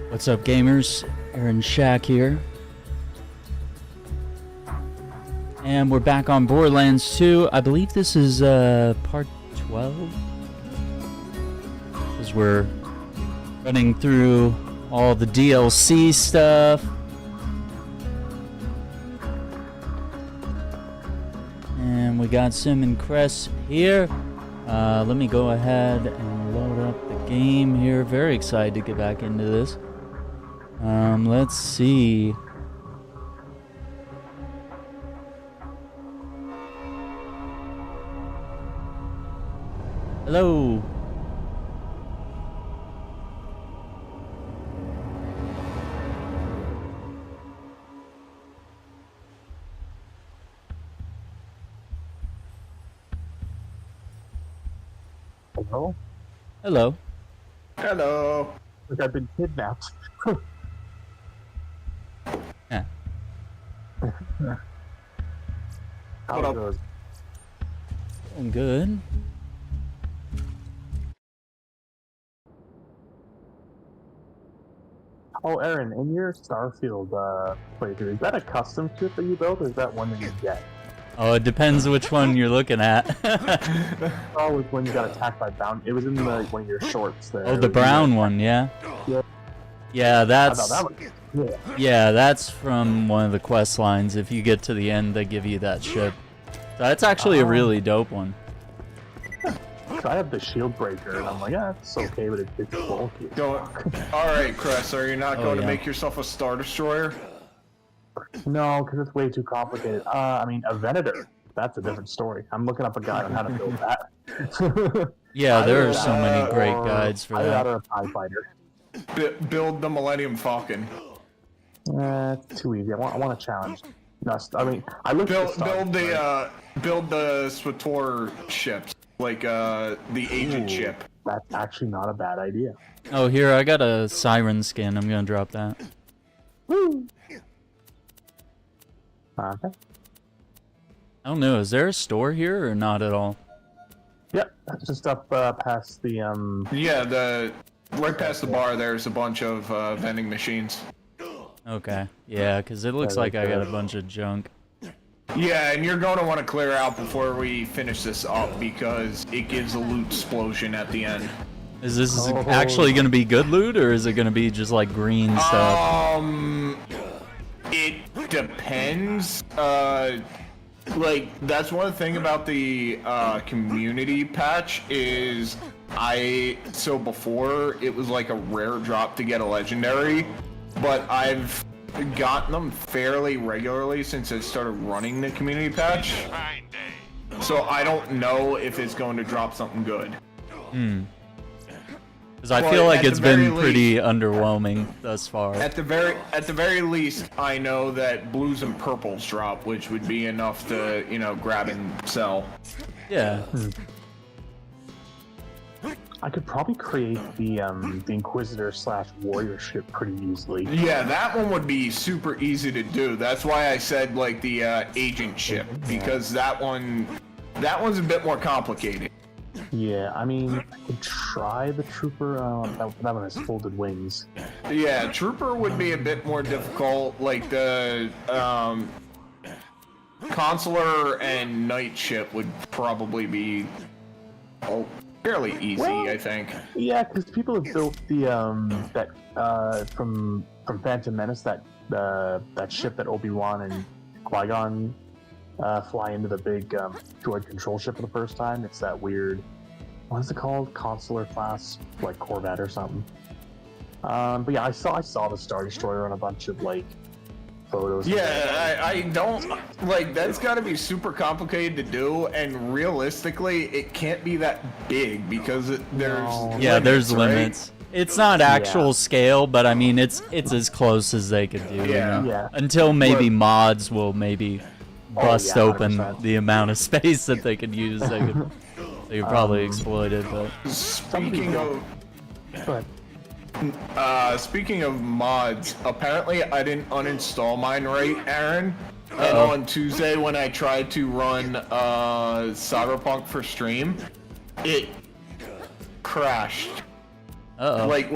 What's up, gamers? Aaron Shack here. And we're back on Borderlands 2. I believe this is part 12. Because we're running through all the DLC stuff. And we got Sim and Cress here. Let me go ahead and load up the game here. Very excited to get back into this. Let's see. Hello. Hello? Hello. Hello. Like I've been kidnapped. Yeah. How What it up? goes? I'm good. Oh, Aaron, in your Starfield playthrough, is that a custom ship that you built, or is that one that you get? Oh, it depends which one you're looking at. Oh, it was when you got attacked by Bound. It was in the, one of your shorts there. Oh, the brown one, yeah? Yeah. Yeah, I that's... thought that was, yeah. Yeah, that's from one of the quest lines. If you get to the end, they give you that ship. So that's actually a really dope one. So I have the shield breaker, and I'm like, yeah, it's okay, but it's bulky. Alright, Chris, are you not Oh, going yeah. to make yourself a Star Destroyer? No, because it's way too complicated. I mean, a Venator. That's a different story. I'm looking up a guide on how to build that. Yeah, there Either are so that many great or- guides for either that. or a TIE Fighter. Build the Millennium Falcon. It's too easy. I want a challenge. No, I mean, I looked at Build the Swator ships, like the agent ship. That's actually not a bad idea. Oh, here, I got a Siren skin. I'm gonna drop that. Woo! Okay. I don't know, is there a store here or not at all? Yep, that's just up past the Yeah, right past the bar there's a bunch of vending machines. Okay, yeah, because it looks Yeah, like I got a right. bunch of junk. Yeah, and you're going to want to clear out before we finish this up because it gives a loot explosion at the end. Is this Oh. actually gonna be good loot, or is it gonna be just like green stuff? It depends. Like that's one thing about the community patch is so before it was like a rare drop to get a legendary, but I've gotten them fairly regularly since I started running the community patch. So I don't know if it's going to drop something good. Because I Well, feel like at the it's been very pretty underwhelming thus far. At the very least, I know that blues and purples drop, which would be enough to, grab and sell. Yeah. I could probably create the Inquisitor / Warrior ship pretty easily. Yeah, that one would be super easy to do. That's why I said like the agent ship, because that one's a bit more complicated. Yeah, I mean, I could try the Trooper. That one has folded wings. Yeah, Trooper would be a bit more difficult. Like the Consular and Knight ship would probably be fairly easy, Well, I think. Yeah, because people have built the from Phantom Menace that ship that Obi-Wan and Qui-Gon fly into the big droid control ship for the first time. It's that weird, what is it called? Consular class, like Corvette or something. But yeah, I saw the Star Destroyer on a bunch of like photos. Yeah, I don't like that's got to be super complicated to do, and realistically, it can't be that big because there's Yeah, there's right? limits. It's not actual scale, but I mean, it's as close as they could do. Yeah. You know? Yeah. Until maybe But- mods will maybe bust yeah, open 100%. the amount of space that they could use. They could probably exploit it, but Speaking of But Speaking of mods, apparently I didn't uninstall mine right, Aaron. And Uh-oh. on Tuesday when I tried to run Cyberpunk for stream, it crashed. uh-oh. Like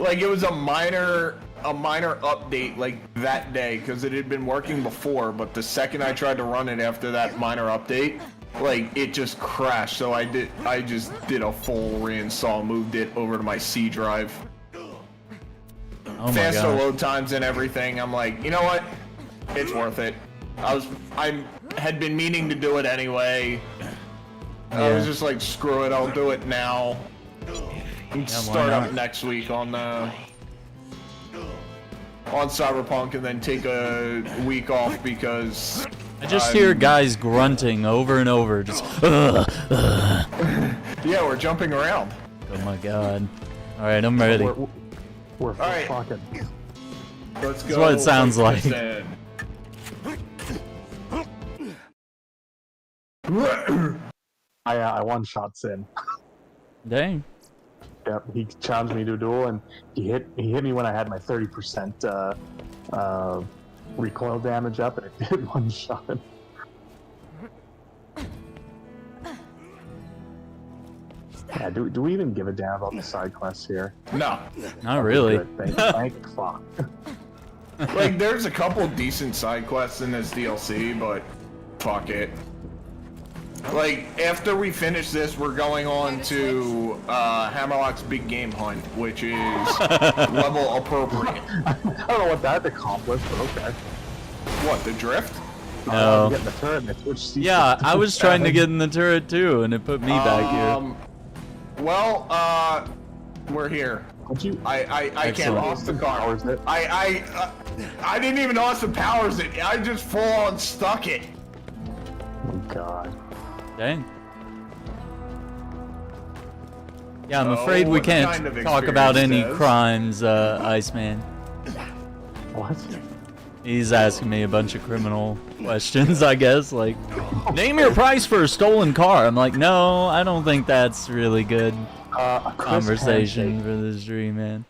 like it was a minor update like that day because it had been working before, but the second I tried to run it after that minor update, like it just crashed. So I just did a full reinstall, moved it over to my C drive. Oh Faster load times and everything. I'm like, you know what? It's worth it. I had been meaning to do it anyway. I was just like, screw it, I'll do it now. Start up next week on Cyberpunk and then take a week off because I just hear guys grunting over and over, just yeah, we're jumping around. Oh my god. Alright, I'm ready. We're right. fucking. Let's go. That's what it sounds like. I one-shot Sin. Dang. Yep, he challenged me to a duel, and he hit me when I had my 30% recoil damage up, and it did one shot. Yeah, do we even give a damn about the side quests here? No. Not really. Good, thank fuck. Like, there's a couple decent side quests in this DLC, but fuck it. Like, after we finish this, we're going on to Hammerlock's Big Game Hunt, which is level appropriate. I don't know what that accomplished, but okay. What, the drift? No. Get the turret and it switched seats. Yeah, I was trying to get in the turret too, and it put me back here. Well, we're here. Don't you? I can't lost the car. Powers it. I didn't even know Austin powers it. I just full on stuck it. Oh god. Dang. Yeah, I'm So, afraid we what can't kind of talk about any experience crimes, Iceman. What? He's asking me a bunch of criminal questions, I guess, like, name your price for a stolen car. I'm like, no, I don't think that's really good A crisp conversation handshake. for this stream, man.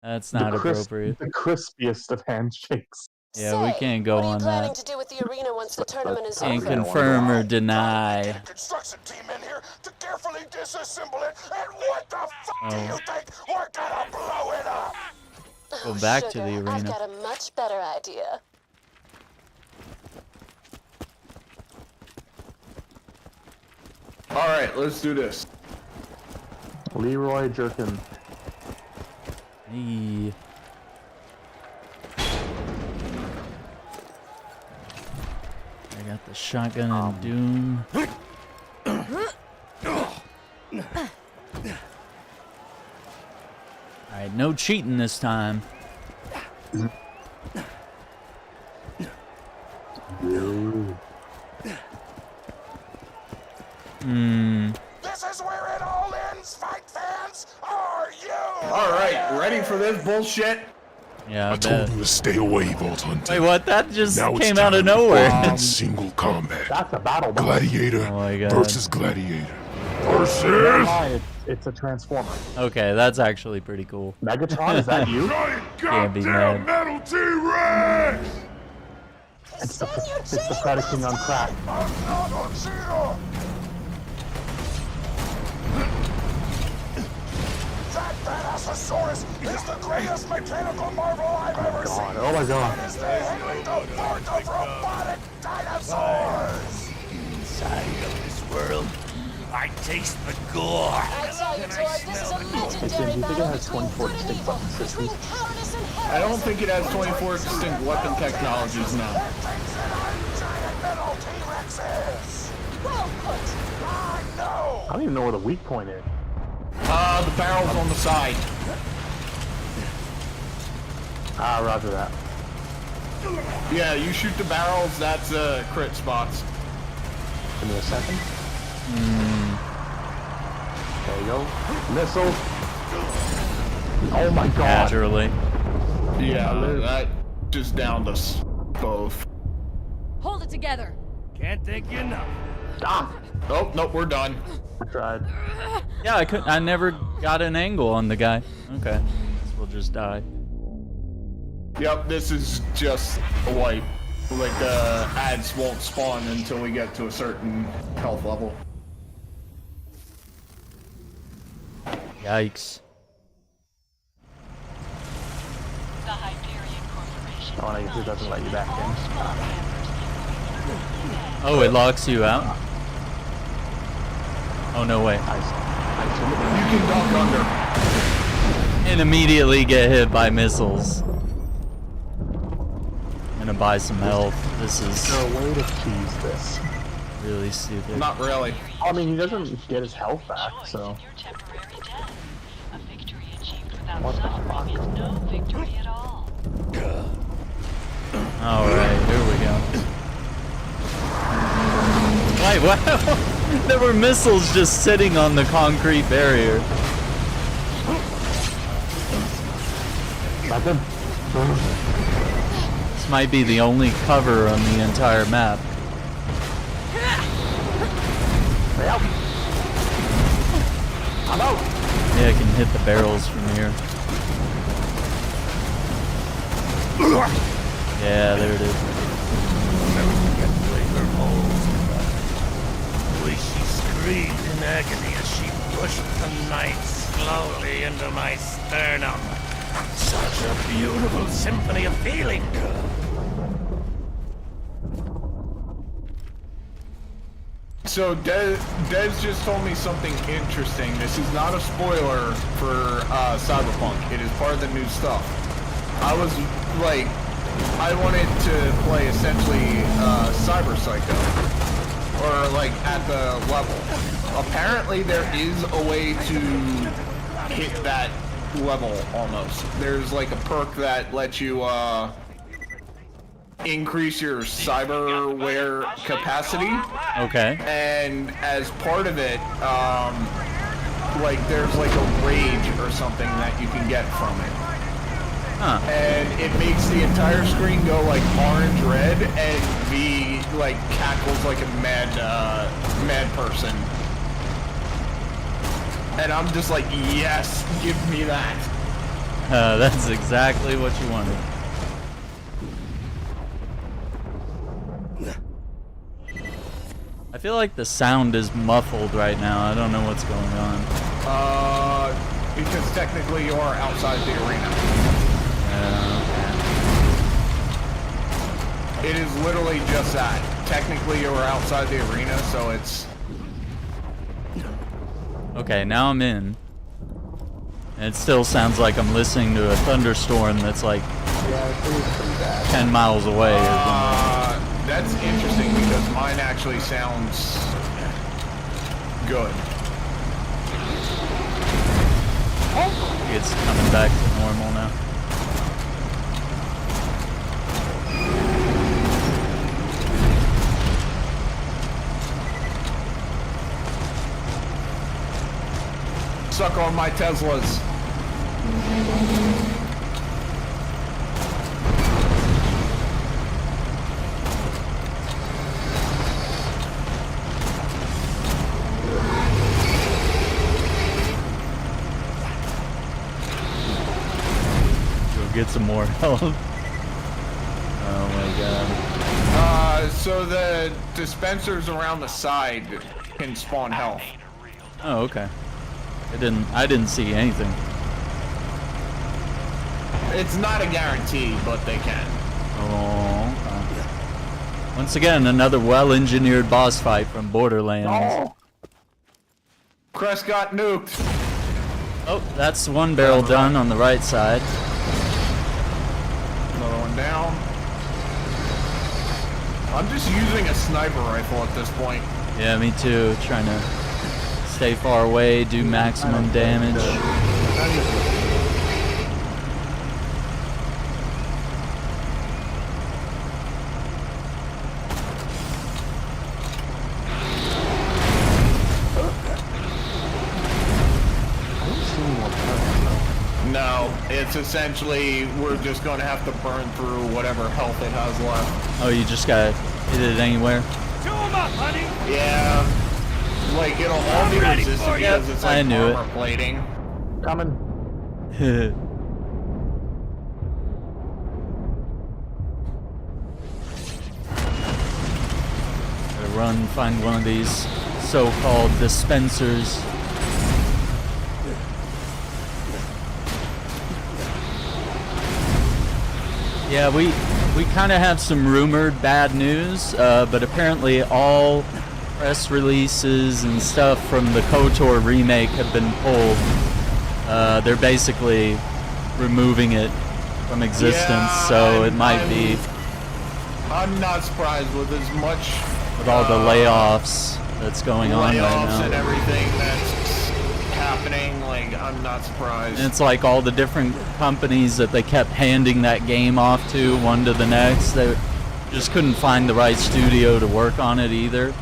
That's not appropriate. The crispiest of handshakes. Yeah, we can't go on What are you planning that. to do with the arena once the tournament is Can't over? confirm or deny. Construction team in here to carefully disassemble it, and what the fuck do you think? We're gonna blow it up! Go back to Sugar, the I've arena. got a much better idea. All right, let's do this. Leroy Jerkin. Hey. I got the shotgun and Doom. Alright, no cheating this time. This is where it all ends, fight fans! Are you? All right, ready for this bullshit? Yeah, I I told bet. him to stay away, Vault Hunter. Wait, what? That just Now it's came out of time to nowhere. fight in single combat. That's a battle. Gladiator Oh my God. versus Gladiator. Versus Why? It's a transformer. Okay, that's actually pretty cool. Megatron, is that you? giant Can't be goddamn mad. metal T-Rex! It's the Predaking on crack. I'm not a cheater! That Badassosaurus is the greatest mechanical marvel I've ever seen! Oh my god. It is the handling the fork of robotic dinosaurs! Inside of this world, I taste the gore. I tell you, Tor, this is a legendary do you think it battle has between 24 good and distinct evil, weapon systems? between cowardice and I don't heroism. think it has 24 distinct weapon technologies now. Things that are giant metal T-Rexes! Well put. I know! I don't even know where the weak point is. The barrel's on the side. Ah, roger that. Yeah, you shoot the barrels, that's crit spots. Give me a second. There you go. Missile. Oh my god. Naturally. Yeah, that just downed us both. Hold it together. Can't thank you enough. Ah! Oh, nope, we're done. I tried. Yeah, I never got an angle on the guy. Okay. Guess we'll just die. Yep, this is just a wipe. Like, the ads won't spawn until we get to a certain health level. Yikes. Oh, and I guess it doesn't let you back in. Oh, it locks you out? Oh, no way. I assume it You can duck under. And immediately get hit by missiles. I'm gonna buy some health. This is is a way to tease this. really stupid. Not really. I mean, he doesn't get his health back, so. What the fuck? Alright, here we go. Wait, what? There were missiles just sitting on the concrete barrier. Nothing. This might be the only cover on the entire map. Yep. I'm out. Yeah, I can hit the barrels from here. Yeah, there it is. She screamed in agony as she pushed the knife slowly into my sternum. Such a beautiful symphony of feeling. So Des just told me something interesting. This is not a spoiler for Cyberpunk. It is part of the new stuff. I was like, I wanted to play essentially Cyber Psycho, or like at the level. Apparently there is a way to hit that level almost. There's like a perk that lets you increase your cyberware capacity. Okay. And as part of it, like there's like a rage or something that you can get from it. Huh. And it makes the entire screen go like orange red, and V like cackles like a mad person. And I'm just like, yes, give me that. That's exactly what you wanted. I feel like the sound is muffled right now. I don't know what's going on. Because technically you are outside the arena. It is literally just that. Technically you are outside the arena, so it's... Okay, now I'm in. And it still sounds like I'm listening to a thunderstorm that's like 10 miles away or something. That's interesting because mine actually sounds good. It's coming back to normal now. Suck on my Teslas. Get some more health. Oh my god. So the dispensers around the side can spawn health. Oh, okay. I didn't see anything. It's not a guarantee, but they can. Oh. Okay. Once again, another well-engineered boss fight from Borderlands. Oh. Crest got nuked. Oh, that's one barrel done on the right side. Another one down. I'm just using a sniper rifle at this point. Yeah, me too. Trying to stay far away, do maximum damage. No, it's essentially we're just going to have to burn through whatever health it has left. Oh, you just gotta hit it anywhere? Chew 'em up, honey! Yeah, like it'll all be ready resistant for you. because it's I like knew it. armor plating. Coming. Gotta run, find one of these so-called dispensers. Yeah, we kind of have some rumored bad news, but apparently all press releases and stuff from the KOTOR remake have been pulled. They're basically removing it from existence, Yeah, so it might be I'm not surprised with as much with all the layoffs that's going on right layoffs now. and everything that's happening. Like, I'm not surprised. And it's like all the different companies that they kept handing that game off to, one to the next. They just couldn't find the right studio to work on it either.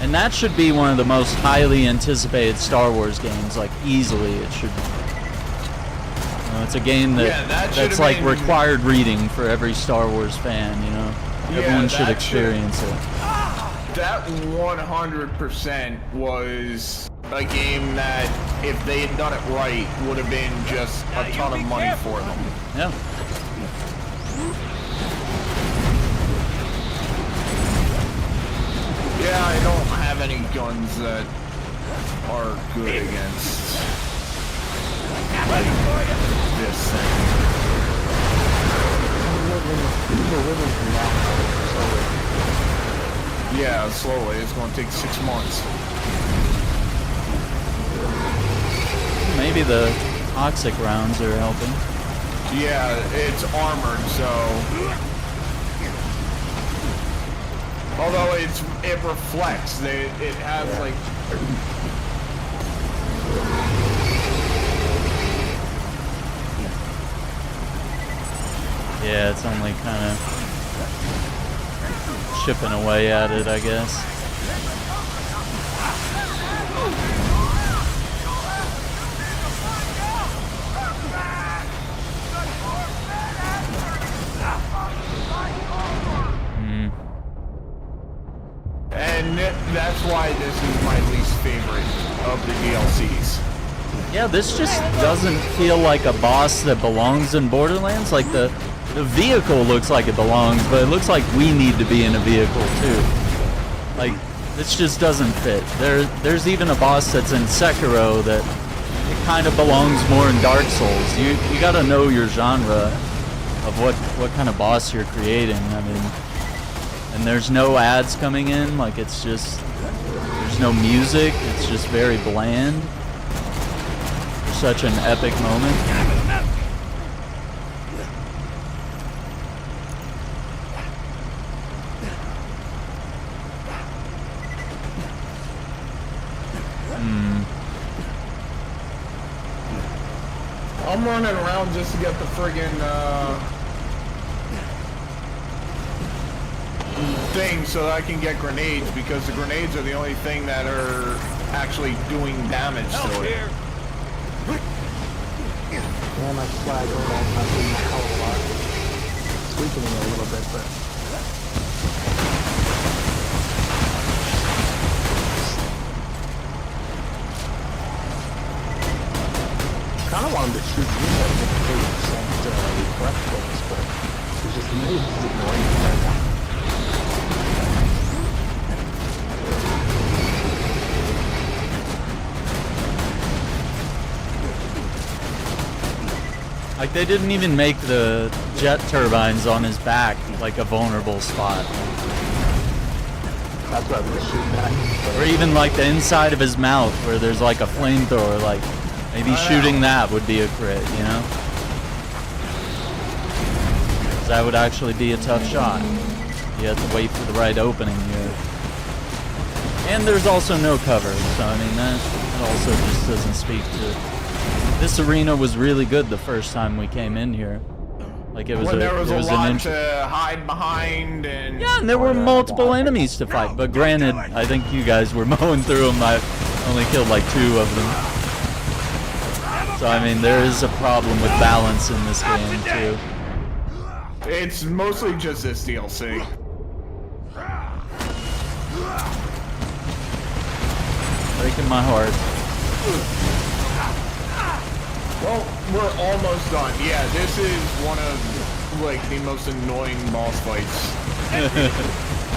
And that should be one of the most highly anticipated Star Wars games, like easily it should. It's a game that's like required reading for every Star Wars fan, you know. Everyone should experience it. That 100% was a game that, if they had done it right, would have been just a ton of money for them. Yeah. Yeah, I don't have any guns that are good against like this thing. Yeah, slowly. It's going to take 6 months. Maybe the toxic rounds are helping. Yeah, it's armored, so. Although it reflects, it has like. Yeah, it's only kind of chipping away at it, I guess. And that's why this is my least favorite of the DLCs. Yeah, this just doesn't feel like a boss that belongs in Borderlands. Like the vehicle looks like it belongs, but it looks like we need to be in a vehicle too. Like, this just doesn't fit. There's even a boss that's in Sekiro that it kind of belongs more in Dark Souls. You gotta know your genre of what kind of boss you're creating. I mean, and there's no ads coming in. Like, it's just, there's no music. It's just very bland. For such an epic moment. I'm running around just to get the friggin' thing so that I can get grenades, because the grenades are the only thing that are actually doing damage to it. Yeah, my flag going on, not doing a hell of a lot. Tweaking it a little bit, but. Kind of wanted to shoot you at the 30% collectibles, but it's just amazing ignoring it right now. Like, they didn't even make the jet turbines on his back like a vulnerable spot. That's what I was shooting at. Or even like the inside of his mouth where there's like a flamethrower. Like, maybe shooting that would be a crit, you know? 'Cause that would actually be a tough shot. You have to wait for the right opening here. And there's also no cover, so I mean, that also just doesn't speak to it. This arena was really good the first time we came in here. Like, it was When there was a lot an to hide behind, and yeah, and there were multiple enemies to fight. But granted, I think you guys were mowing through them. I only killed like 2 of them. So I mean, there is a problem with balance in this game too. it's mostly just this DLC. Breaking my heart. Well, we're almost done. Yeah, this is one of like the most annoying boss fights.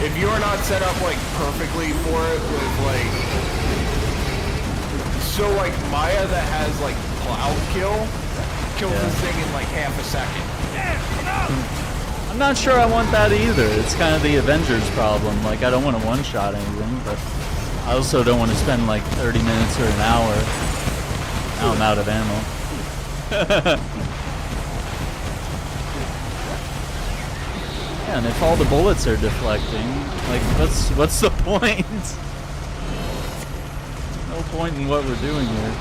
If you're not set up like perfectly for it with like, so like Maya that has like cloud kill kills this thing in like half a second. I'm not sure I want that either. It's kind of the Avengers problem. Like, I don't want to one-shot anything, but I also don't want to spend like 30 minutes or an hour. Now I'm out of ammo. Yeah, and if all the bullets are deflecting, like, what's the point? No point in what we're doing here.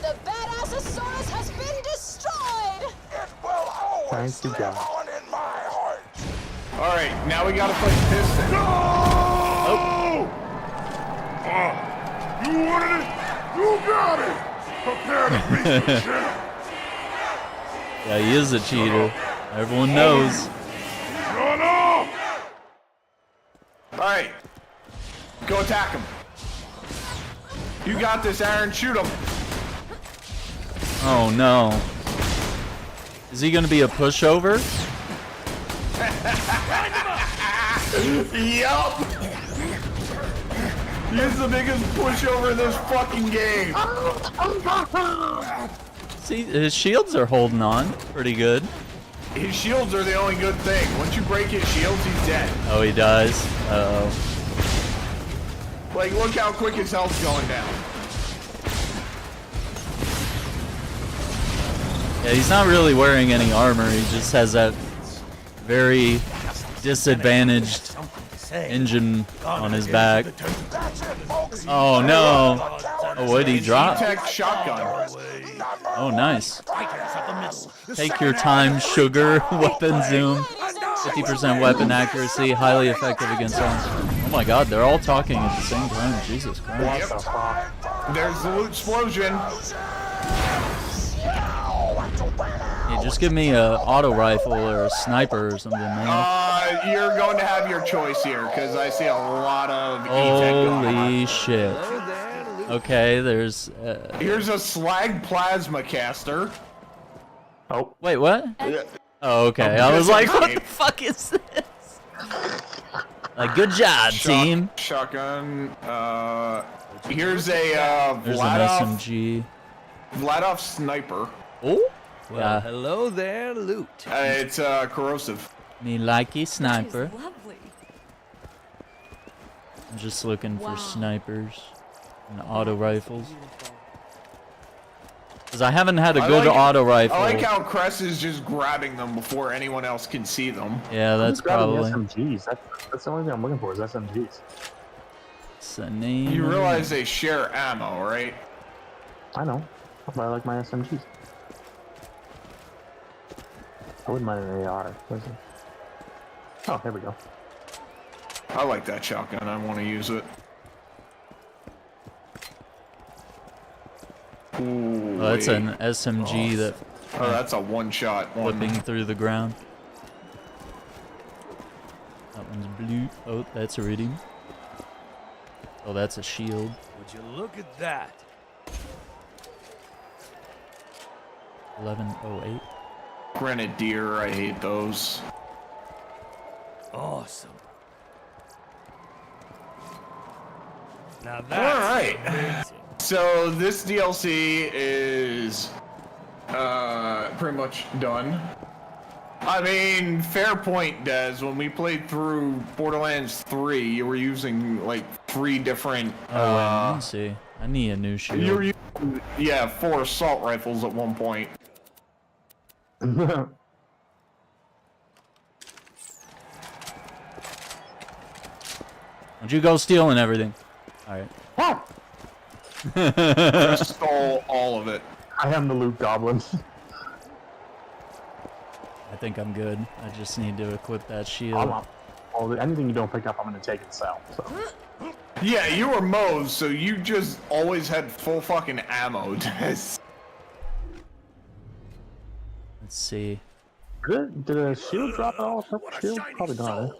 The badassosaurus has been destroyed! It will always Thank you, live God. on in my heart. Alright, now we gotta fight Piston. Oh! You wanted it? You got it! Prepare to beat the champ! Yeah, he is a cheater. Everyone knows. Run off! Alright. Go attack him. You got this, Aaron. Shoot him. Oh no. Is he gonna be a pushover? Yup. He's the biggest pushover in this fucking game. See, his shields are holding on pretty good. His shields are the only good thing. Once you break his shields, he's dead. Oh, he does. Uh-oh. Like, look how quick his health's going down. Yeah, he's not really wearing any armor. He just has that very disadvantaged engine on his back. That's it, folks. Oh no! Oh, what did he drop? Tech shotgun. Oh, nice. Take your time, sugar. Weapon zoom. 50% weapon accuracy. Highly effective against all. Oh my god, they're all talking at the same time. Jesus Christ. What the fuck? There's the loot explosion. Hey, just give me a auto rifle or a sniper or something, man. You're going to have your choice here, because I see a lot of E-Tech going on. Holy shit. Okay, there's... Here's a slag plasma caster. Oh, Wait, what? Oh, okay. I was like, what the escape. fuck is this? Like, good job, team. Shotgun. Here's a There's an SMG. Vladov sniper. Oh? Well, Yeah, hello there, loot. It's corrosive. me likey sniper. Lovely. I'm just looking Wow. for snipers and auto rifles. Because I haven't had a good auto rifle. I like how Cress is just grabbing them before anyone else can see them. Yeah, that's just grabbing probably... SMGs. That's the only thing I'm looking for is SMGs. What's the name? You realize they share ammo, right? I know, but I like my SMGs. I wouldn't mind an AR. Where's it? Oh, here we go. I like that shotgun. I want to use it. Ooh, Oh, that's wait. an SMG that Oh, that's a one-shot one. flipping through the ground. That one's blue. Oh, that's a reading. Oh, that's a shield. Would you look at that? 1108. Grenadier, I hate those. Awesome. Now All that's right. amazing. So this DLC is pretty much done. I mean, fair point, Des. When we played through Borderlands 3, you were using like 3 different. Oh, wait, let me see. I need a new shield. You were using, yeah, 4 assault rifles at one point. Don't you go stealing everything. Alright. I stole all of it. I am the loot goblin. I think I'm good. I just need to equip that I'm shield. up. Anything you don't pick up, I'm gonna take and sell. So. Yeah, you were Moe's, so you just always had full fucking ammo, Des. Let's see. Did a shield drop at all? A purple shield? Probably not. Eh?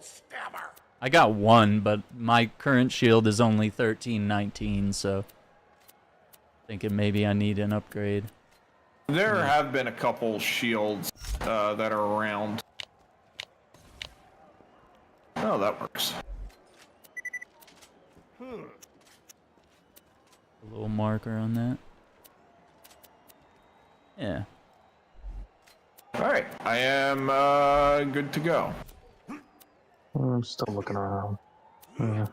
I got one, but my current shield is only 1319, so thinking maybe I need an upgrade. There have been a couple shields that are around. Oh, that works. A little marker on that. Yeah. Alright, I am good to go. I'm still looking around. Yeah.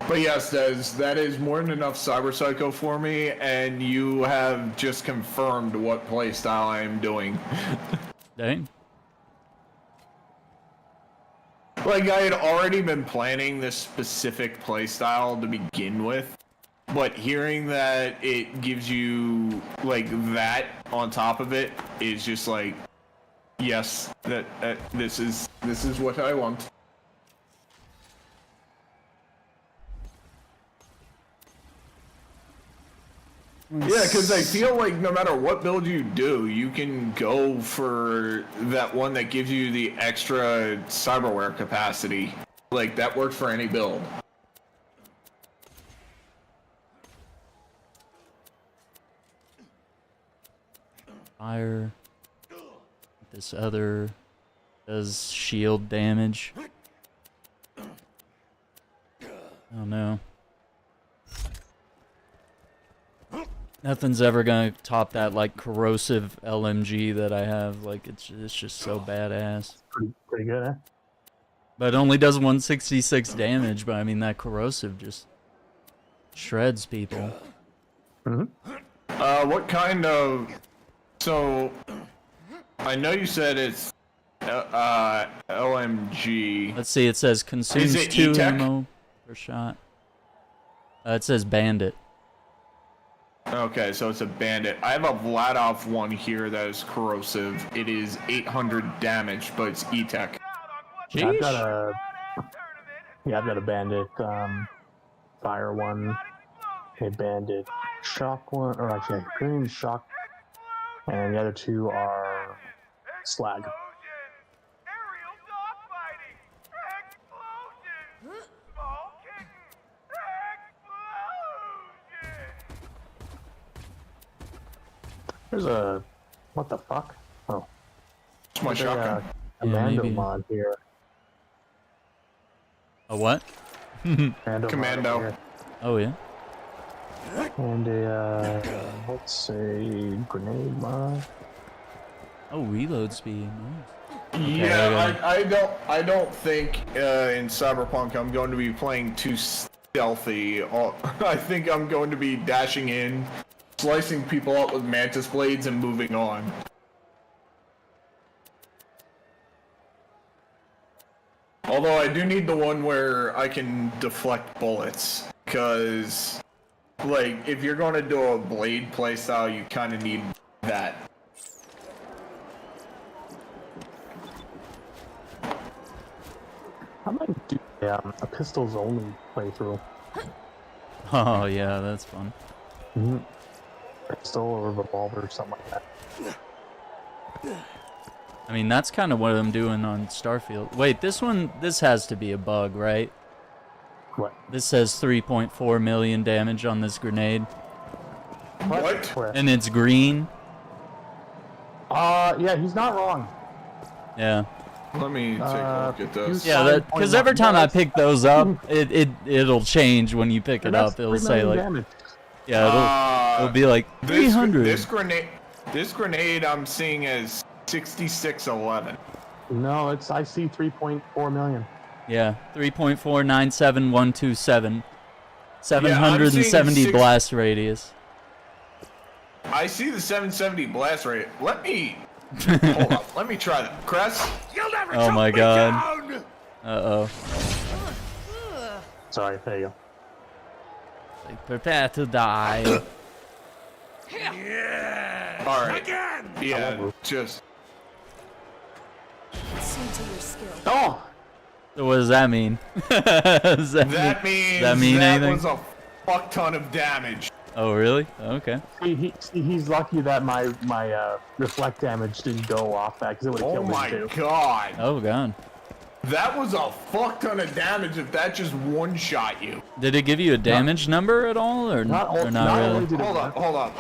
But yes, that is more than enough Cyber Psycho for me, and you have just confirmed what playstyle I am doing. Dang. Like, I had already been planning this specific playstyle to begin with, but hearing that it gives you, like, that on top of it is just like, yes, this is what I want. Yeah, because I feel like no matter what build you do, you can go for that one that gives you the extra cyberware capacity. Like, that works for any build. Fire. This other does shield damage. Oh no. Nothing's ever gonna top that like corrosive LMG that I have. Like it's just so badass. Pretty good, eh? But it only does 166 damage. But I mean that corrosive just shreds people. What kind of? So, I know you said it's LMG. Let's see. It says consumes 2 ammo per shot. It says bandit. Okay, so it's a bandit. I have a Vladov one here that is corrosive. It is 800 damage, but it's E-Tech. Yeah, I've got a bandit fire one, a bandit shock one, or actually a green shock, and the other two are slag. There's a... what the fuck? Oh. It's my shotgun. Commando maybe. mod here. A what? Commando. Mod here. Oh yeah. And a, let's say, grenade mod. Oh, reload speed. Nice. Yeah, I don't think in Cyberpunk I'm going to be playing too stealthy. I think I'm going to be dashing in, slicing people up with mantis blades, and moving on. Although I do need the one where I can deflect bullets, because, like, if you're going to do a blade playstyle, you kind of need that. I might do a pistols only playthrough. Oh yeah, that's fun. Pistol or revolver or something like that. I mean, that's kind of what I'm doing on Starfield. Wait, this has to be a bug, right? What? This says 3.4 million damage on this grenade. What? Where? And it's green. Yeah, he's not wrong. Yeah. Let me take a look at this. Yeah, because every time I pick those up, it'll change when you pick it up. It'll say like, damage. yeah, it'll be like 300. This grenade I'm seeing as 6611. No, I see 3.4 million. Yeah, 3.497127. 770 six- blast radius. I see the 770 blast rate. Let me hold up. Let me try that. Cress? You'll never Oh choke my me god. down! Uh-oh. Sorry, there you go. Like, prepare to die. Yeah! All right. Again! Yeah, just... See to your skill. Oh! So what does that mean? Does That means anything? was a fuck ton of damage. Oh really? Okay. He's lucky that my reflect damage didn't go off that, because it would have Oh killed my him too. god. Oh god. That was a fuck ton of damage if that just one-shot you. Did it give you a damage number at all, or not only really? did it Hold up, hold up.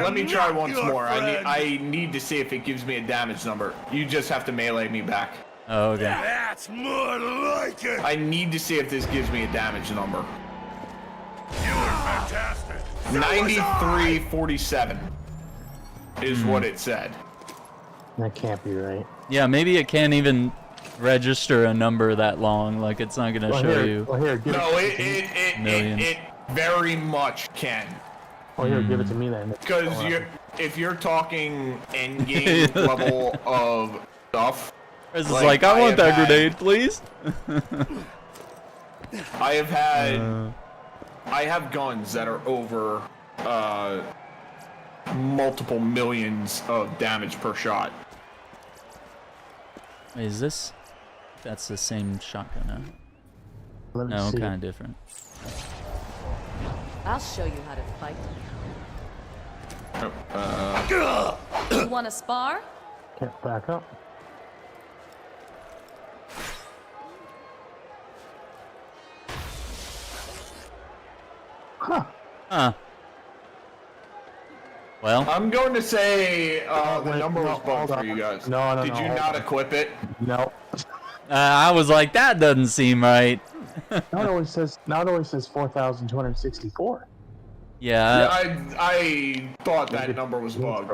Let me try once more. I need to see if it gives me a damage number. You just have to melee me back. Oh okay. That's more like it! I need to see if this gives me a damage number. You were Fantastic. 9347 is what it said. That can't be right. Yeah, maybe it can't even register a number that long. Like it's not gonna show you. Well, here, give No, Millions. it very much can. Oh, here, give it to me then. Because if you're talking end game level of stuff, Chris is like, I want that grenade, please. I have guns that are over multiple millions of damage per shot. Wait, is this? That's the same shotgun, huh? Let me No, see. kind of different. I'll show you how to fight. Oh, You want to spar? Can't back up. Huh. Huh. Well, I'm going to say the wait, number was no, bugged hold for on. you guys. No, Did you hold not on. equip it? No. I was like, that doesn't seem right. Now it always says 4,264. Yeah, I thought that number was bugged.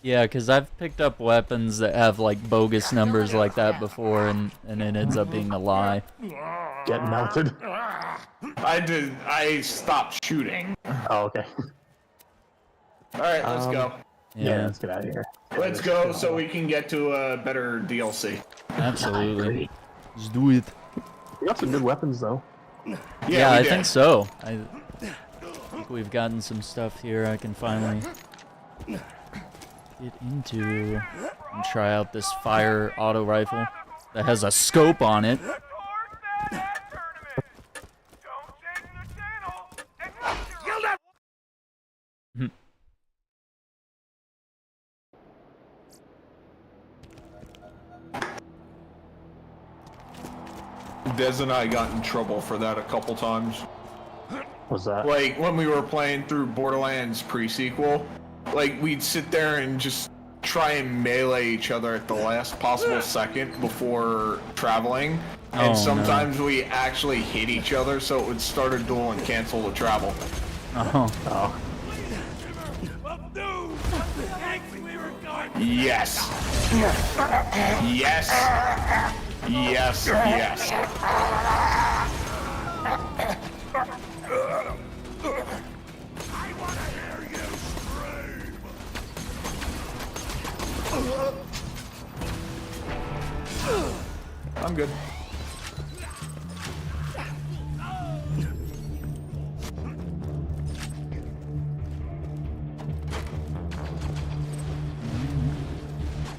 yeah, because I've picked up weapons that have like bogus numbers like that before, and it ends up being a lie. Get melted. I stopped shooting. Oh, okay. All right, let's go. Yeah, let's get out of here. Let's go so we can get to a better DLC. Absolutely. Let's do it. We got some good weapons though. Yeah, we I did. think so. I think we've gotten some stuff here I can finally get into and try out this fire auto rifle that has a scope on it. Des and I got in trouble for that a couple times. What's that? Like when we were playing through Borderlands pre-sequel, like we'd sit there and just try and melee each other at the last possible second before traveling. And Oh, sometimes we actually hit each other, so it would start a duel and cancel the travel. Oh. Yes. Yes. Yes. Yes. I'm good.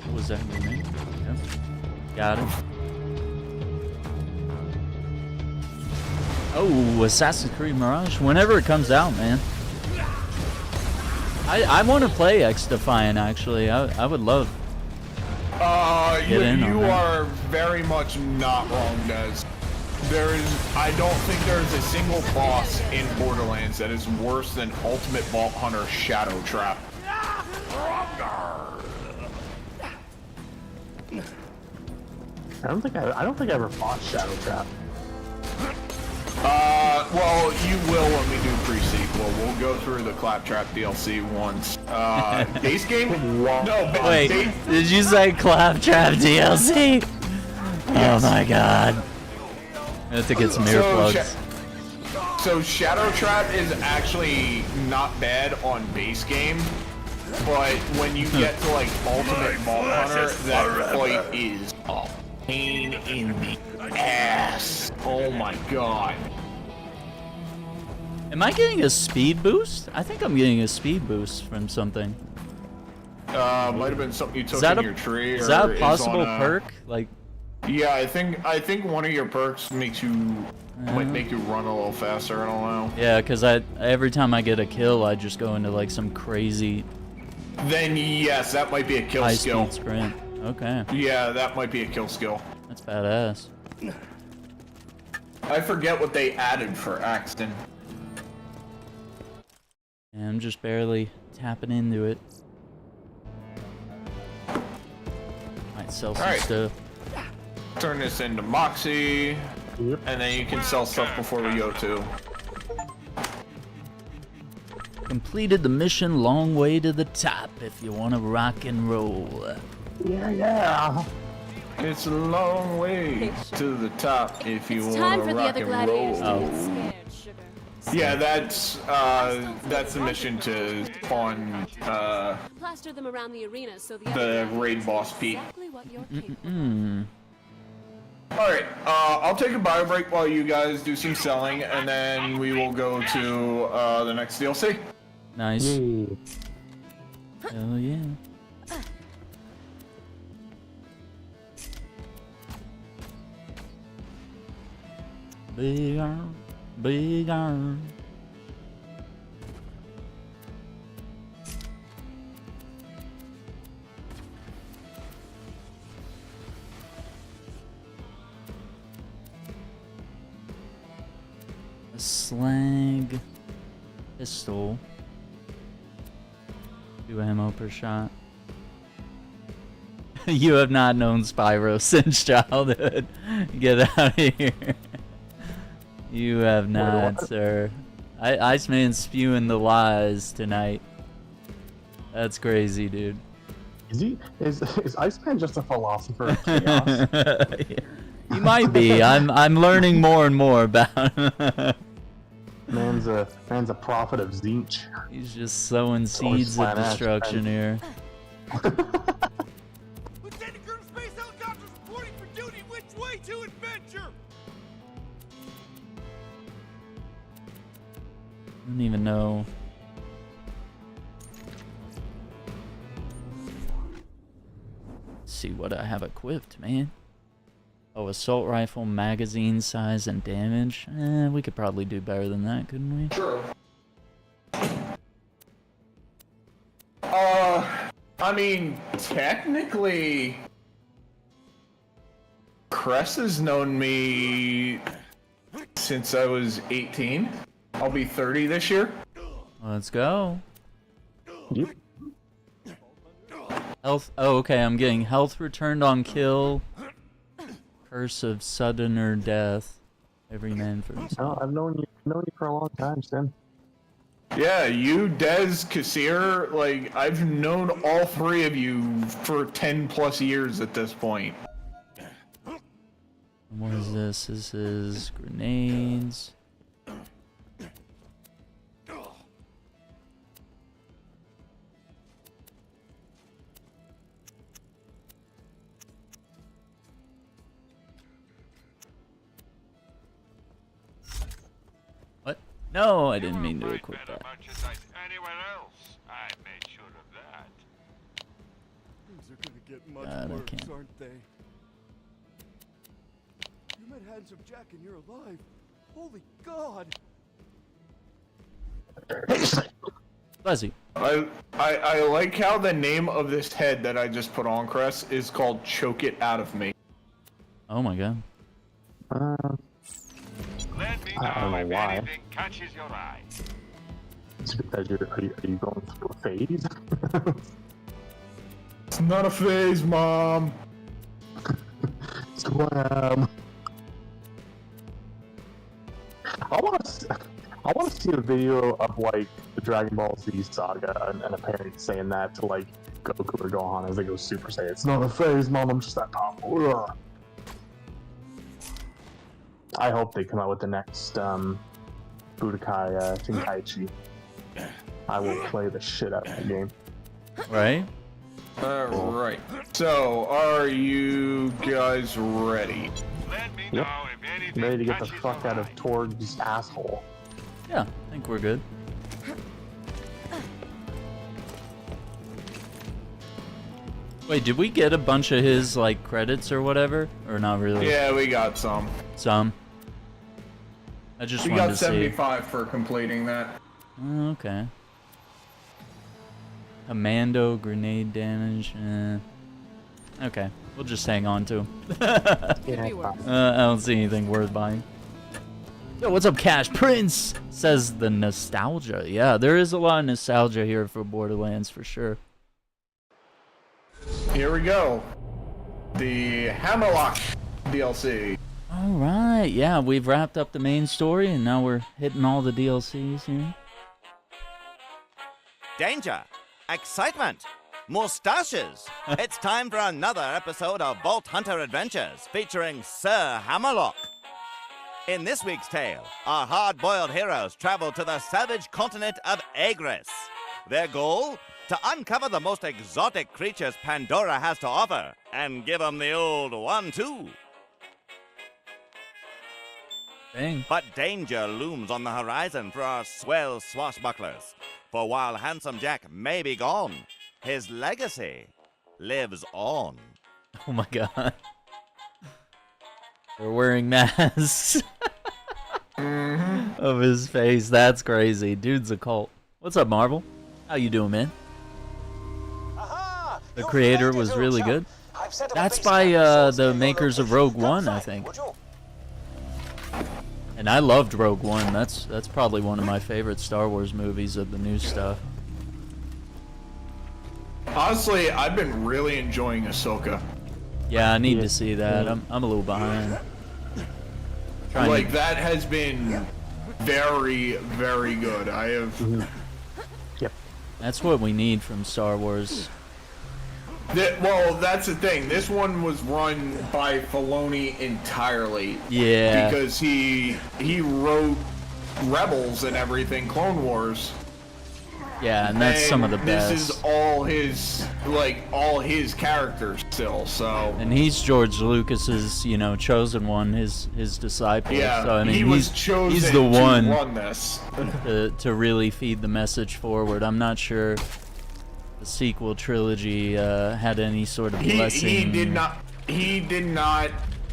What was that grenade? Yep. Got it. Oh, Assassin's Creed Mirage. Whenever it comes out, man. I want to play X-Defiant, actually. I would love. You in on that. are very much not wrong, Des. I don't think there's a single boss in Borderlands that is worse than Ultimate Vault Hunter Shadow Trap. I don't think I ever fought Shadow Trap. Well, you will when we do pre-sequel. We'll go through the Claptrap DLC once. Base game? No, Wait, did you say Claptrap DLC? Yes. Oh my god. I have to get some earplugs. So Shadow Trap is actually not bad on base game, but when you get to like Ultimate Vault Hunter, that fight is a pain in the ass. Oh my god. Am I getting a speed boost? I think I'm getting a speed boost from something. Might have been something you took Is that in a, your tree. is or that a is possible on a- perk? Like, Yeah, I think one of your perks makes you might make you run a little faster. I don't know. yeah, because every time I get a kill, I just go into like some crazy Then yes, that might be a kill high skill. speed sprint. Okay, Yeah, that might be a kill skill. that's badass. I forget what they added for Axton. Yeah, I'm just barely tapping into it. Might sell some Alright. stuff. Turn this into Moxie, Yep. and then you can sell stuff before we go to Completed the mission, long way to the top if you want to rock and roll. Yeah. It's a long way to the top if you want to rock and roll. Oh. Yeah, that's the mission to spawn Plaster them around the arena so the raid boss Pete. exactly what you're capable. Alright, I'll take a bio break while you guys do some selling, and then we will go to the next DLC. Nice. Hell yeah. Big arm, big arm. A slag pistol. 2 ammo per shot. You have not known Spyro since childhood. Get out of here. You have not, sir. Iceman's spewing the lies tonight. That's crazy, dude. Is Iceman just a philosopher of chaos? He might be. I'm learning more and more about him. Man's a prophet of Zinch. He's just sowing seeds of destruction here. Lieutenant Colonel Space Helicopters reporting for duty. Which way to adventure? I don't even know. Let's see what I have equipped, man. Oh, assault rifle, magazine size, and damage. We could probably do better than that, couldn't we? Sure. I mean, technically, Cress has known me since I was 18. I'll be 30 this year. Let's go. Yep. Health. Oh, okay. I'm getting health returned on kill. Curse of suddener death. Every man for himself. No, I've known you for a long time, Sim. Yeah, you, Dez, Kassir, like, I've known all three of you for 10 plus years at this point. What is this? This is grenades. What? No, I didn't mean to equip that. Things are gonna get much God, I worse, can't. aren't they? You met Handsome Jack and you're alive. Holy God! Fuzzy. I like how the name of this head that I just put on, Cress, is called Choke It Out of Me. Oh my god. I don't know why. It's because are you going through a phase? It's not a phase, Mom. Slam. I want to see a video of like the Dragon Ball Z saga and a parent saying that to like Goku or Gohan as they go Super Saiyan. It's not a phase, Mom. I'm just that powerful. Ugh. I hope they come out with the next Budokai Tenkaichi. I will play the shit out of that game. Right? Alright. So, are you guys ready? Yep. I'm ready to get the fuck out of Torg's asshole. Yeah, I think we're good. Wait, did we get a bunch of his, like, credits or whatever? Or not really? Yeah, we got some. Some? I just We wanted got to see. 75 for completing that. Oh, okay. Commando, grenade damage. Okay, we'll just hang on to him. I don't see anything worth buying. Yo, what's up, Cash Prince? Says the nostalgia. Yeah, there is a lot of nostalgia here for Borderlands for sure. Here we go. The Hammerlock DLC. Alright, yeah, we've wrapped up the main story and now we're hitting all the DLCs here. danger, excitement, mustaches. It's time for another episode of Vault Hunter Adventures featuring Sir Hammerlock. In this week's tale, our hard-boiled heroes travel to the savage continent of Agris. Their goal? To uncover the most exotic creatures Pandora has to offer and give them the old 1-2. Dang. But danger looms on the horizon for our swell swashbucklers. For while Handsome Jack may be gone, his legacy lives on. Oh my god. They're wearing masks of his face. That's crazy. Dude's a cult. What's up, Marvel? How you doing, man? The creator was really good. That's by the makers of Rogue One, I think. And I loved Rogue One. That's probably one of my favorite Star Wars movies of the new stuff. Honestly, I've been really enjoying Ahsoka. Yeah, I need to see that. I'm a little behind. Like, that has been very, very good. I have... Yep. That's what we need from Star Wars. Well, that's the thing. This one was run by Filoni entirely. Yeah. Because he wrote Rebels and everything, Clone Wars. Yeah, and that's some of the best. This is all his characters still, so. And he's George Lucas's, chosen one, his disciple. Yeah, so, I mean, he was chosen he's the one to run this. to really feed the message forward. I'm not sure the sequel trilogy had any sort of blessing.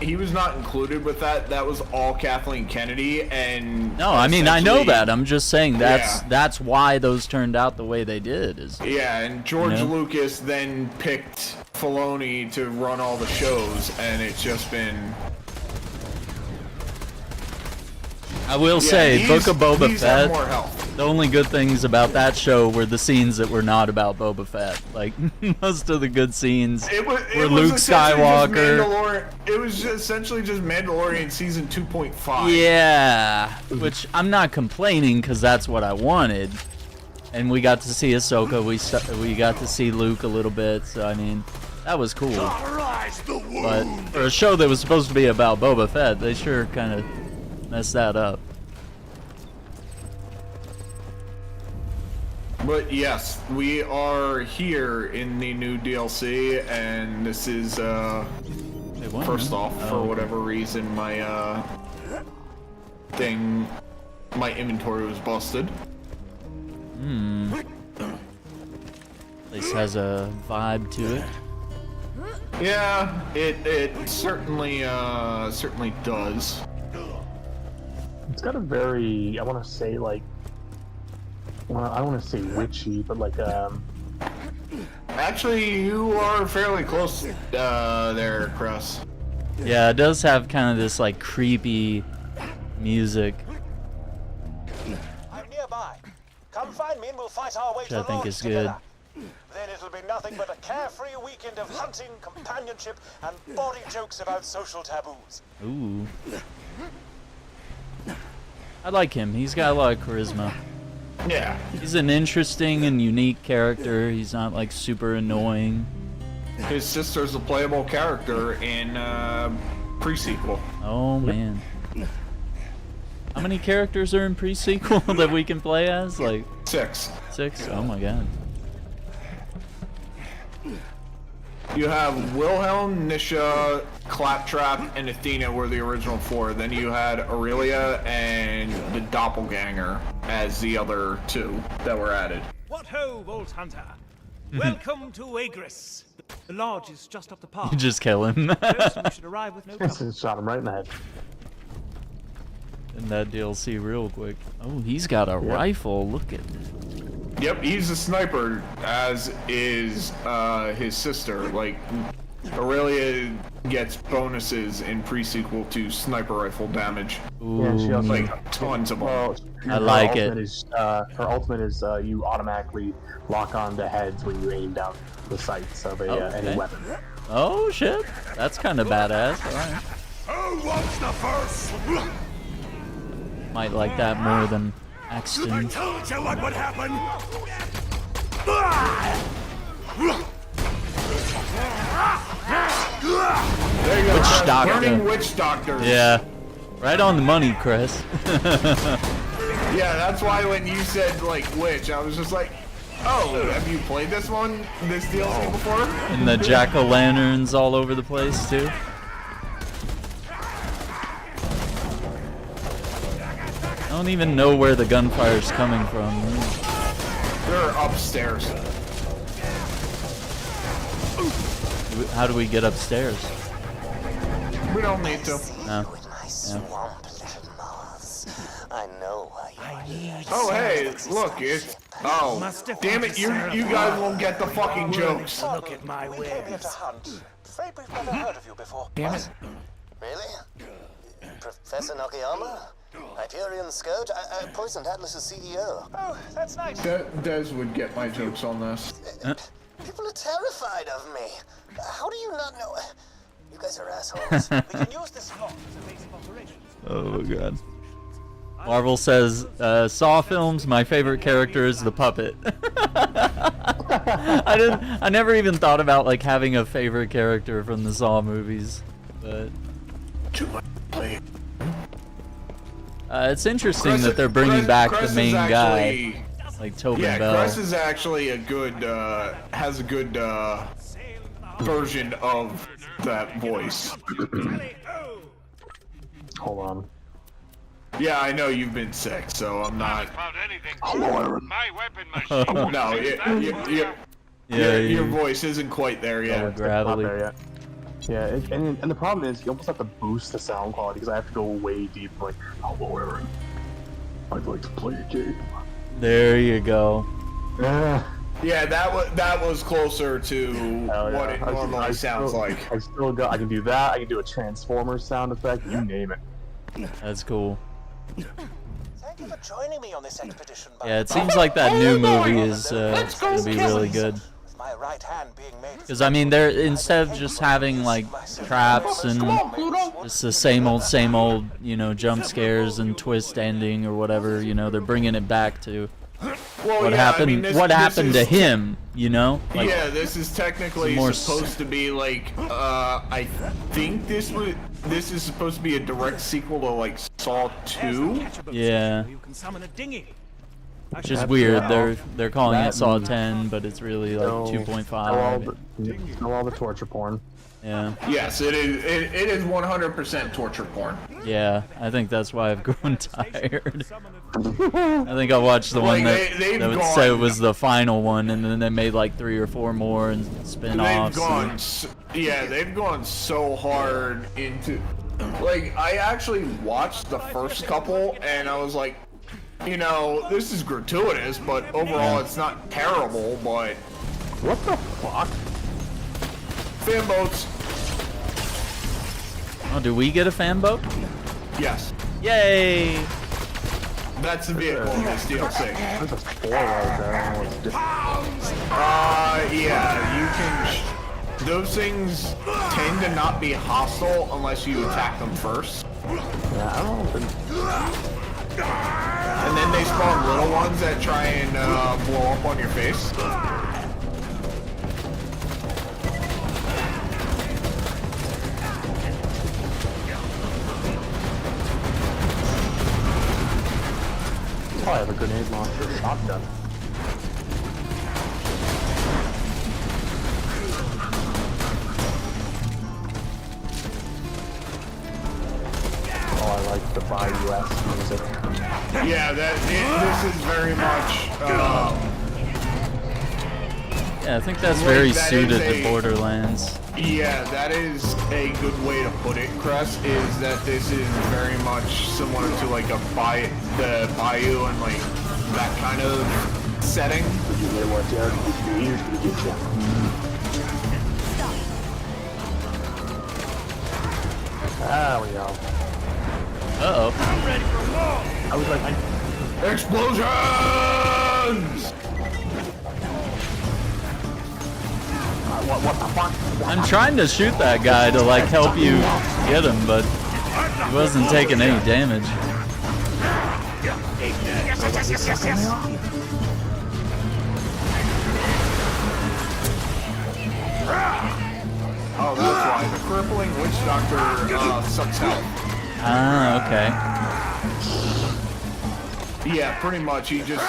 He was not included with that. That was all Kathleen Kennedy, and no, I mean, I know that. I'm just saying that's why those turned out the way they did. And George Lucas then picked Filoni to run all the shows, and it's just been. I will say, Book of Boba Fett. More health. The only good things about that show were the scenes that were not about Boba Fett. Like, most of the good scenes were Luke Skywalker. It was essentially just Mandalorian season 2.5. Yeah, which I'm not complaining because that's what I wanted. And we got to see Ahsoka. We got to see Luke a little bit. So, I mean, that was cool. But for a show that was supposed to be about Boba Fett, they sure kind of messed that up. But yes, we are here in the new DLC, and this is, first off, for whatever reason, my inventory was busted. This has a vibe to it. Yeah, it certainly does. It's got a very, I want to say, like, well, I don't want to say witchy, but like Actually, you are fairly close there, Chris. Yeah, it does have kind of this like creepy music. I'm nearby. Come find me and we'll fight our way Which to I think the is Lord good. together. Then it'll be nothing but a carefree weekend of hunting, companionship, and bawdy jokes about social taboos. Ooh. I like him. He's got a lot of charisma. Yeah. He's an interesting and unique character. He's not like super annoying. His sister's a playable character in pre-sequel. Oh man. How many characters are in pre-sequel that we can play as? Like 6. 6? Oh my god. You have Wilhelm, Nisha, Claptrap, and Athena were the original 4. Then you had Aurelia and the Doppelganger as the other 2 that were added. What ho, Vault Hunter! Welcome to Agris. The lodge is just up the path. You just kill him. First, we should arrive with no trouble. shot him right in the head. In that DLC real quick. Oh, he's got a rifle. Look at this. Yep, he's a sniper, as is his sister. Like, Aurelia gets bonuses in pre-sequel to sniper rifle damage. Ooh. Yeah, she also Like, tons of them. Well, I like it. Her ultimate is you automatically lock on to heads when you aim down the sights of any weapon. Oh shit, that's kind of badass. All right. Who wants the first? Might like that more than I Axton. told you what would happen. There you go. Witch doctor. Burning witch doctors. Yeah. Right on the money, Chris. Yeah, that's why when you said like witch, I was just like, oh, have you played this DLC before? And the jack-o'-lanterns all over the place too. I don't even know where the gunfire's coming from. They're upstairs. How do we get upstairs? We don't need to. No. I know why you Oh, hey, look, it's... Oh, damn it, you guys won't get the fucking jokes. Look at my We came here wares. to hunt. Afraid we've never heard of you before. Damn it. Really? Professor Nakayama? Hyperion Scourge? I poisoned Atlas's CEO. Oh, that's nice. Des would get my jokes on this. People are terrified of me. How do you not know? You guys are assholes. We can use this spot as a base of operations. Oh god. Marvel says, Saw films, my favorite character is the puppet. I never even thought about like having a favorite character from the Saw movies, but it's interesting that they're bringing back the main guy, like Tobin Bell. Cress is actually a good, has a good version of that voice. Hold on. Yeah, I know you've been sick, so I'm not. Hello, Aaron. My weapon machine. No, your voice isn't quite there yet. Oh, gravelly. Not there yet. Yeah, and the problem is you almost have to boost the sound quality because I have to go way deep. Like, hello, Aaron. I'd like to play a game. There you go. Yeah, that was closer to what it normally sounds like. I can do that. I can do a Transformer sound effect. You name it. That's cool. Thank you for joining me on this expedition. Yeah, it seems like that new movie is gonna be really good. With my right hand being made. Because I mean, they're instead of just having like traps and just the same old, you know, jump scares and twist ending or whatever, you know, they're bringing it back to what happened. I mean, what happened to him, you know? Like, yeah, this is technically supposed to be like, I think this is supposed to be a direct sequel to like Saw 2. Yeah. You can summon a dinghy. Which is weird. They're calling it Saw 10, but it's really like 2.5. Know all the torture porn. Yeah. Yes, it is. It is 100% torture porn. Yeah, I think that's why I've grown tired. I think I watched the one that would say it was the final one, and then they made like 3 or 4 more and spin-offs. They've gone so hard into. Like, I actually watched the first couple, and I was like, you know, this is gratuitous, but overall it's not terrible. But what the fuck? Fan boats. Oh, do we get a fan boat? Yes. Yay! That's the vehicle in this DLC. There's a 4 right there. I don't know what's different. Yeah, you can. Those things tend to not be hostile unless you attack them first. Yeah, I don't know. And then they spawn little ones that try and blow up on your face. I have a grenade launcher shotgun. Oh, I like the US music. Yeah, this is very much. Yeah, I think that's very suited to Borderlands. Yeah, that is a good way to put it, Cress, is that this is very much similar to like the Bayou and like that kind of setting. There we go. Uh-oh. I'm ready for war. I was like, Explosions! What the fuck? I'm trying to shoot that guy to like help you get him, but he wasn't taking any damage. Oh, that's why. The crippling witch doctor sucks health. Ah, okay. Yeah, pretty much. He just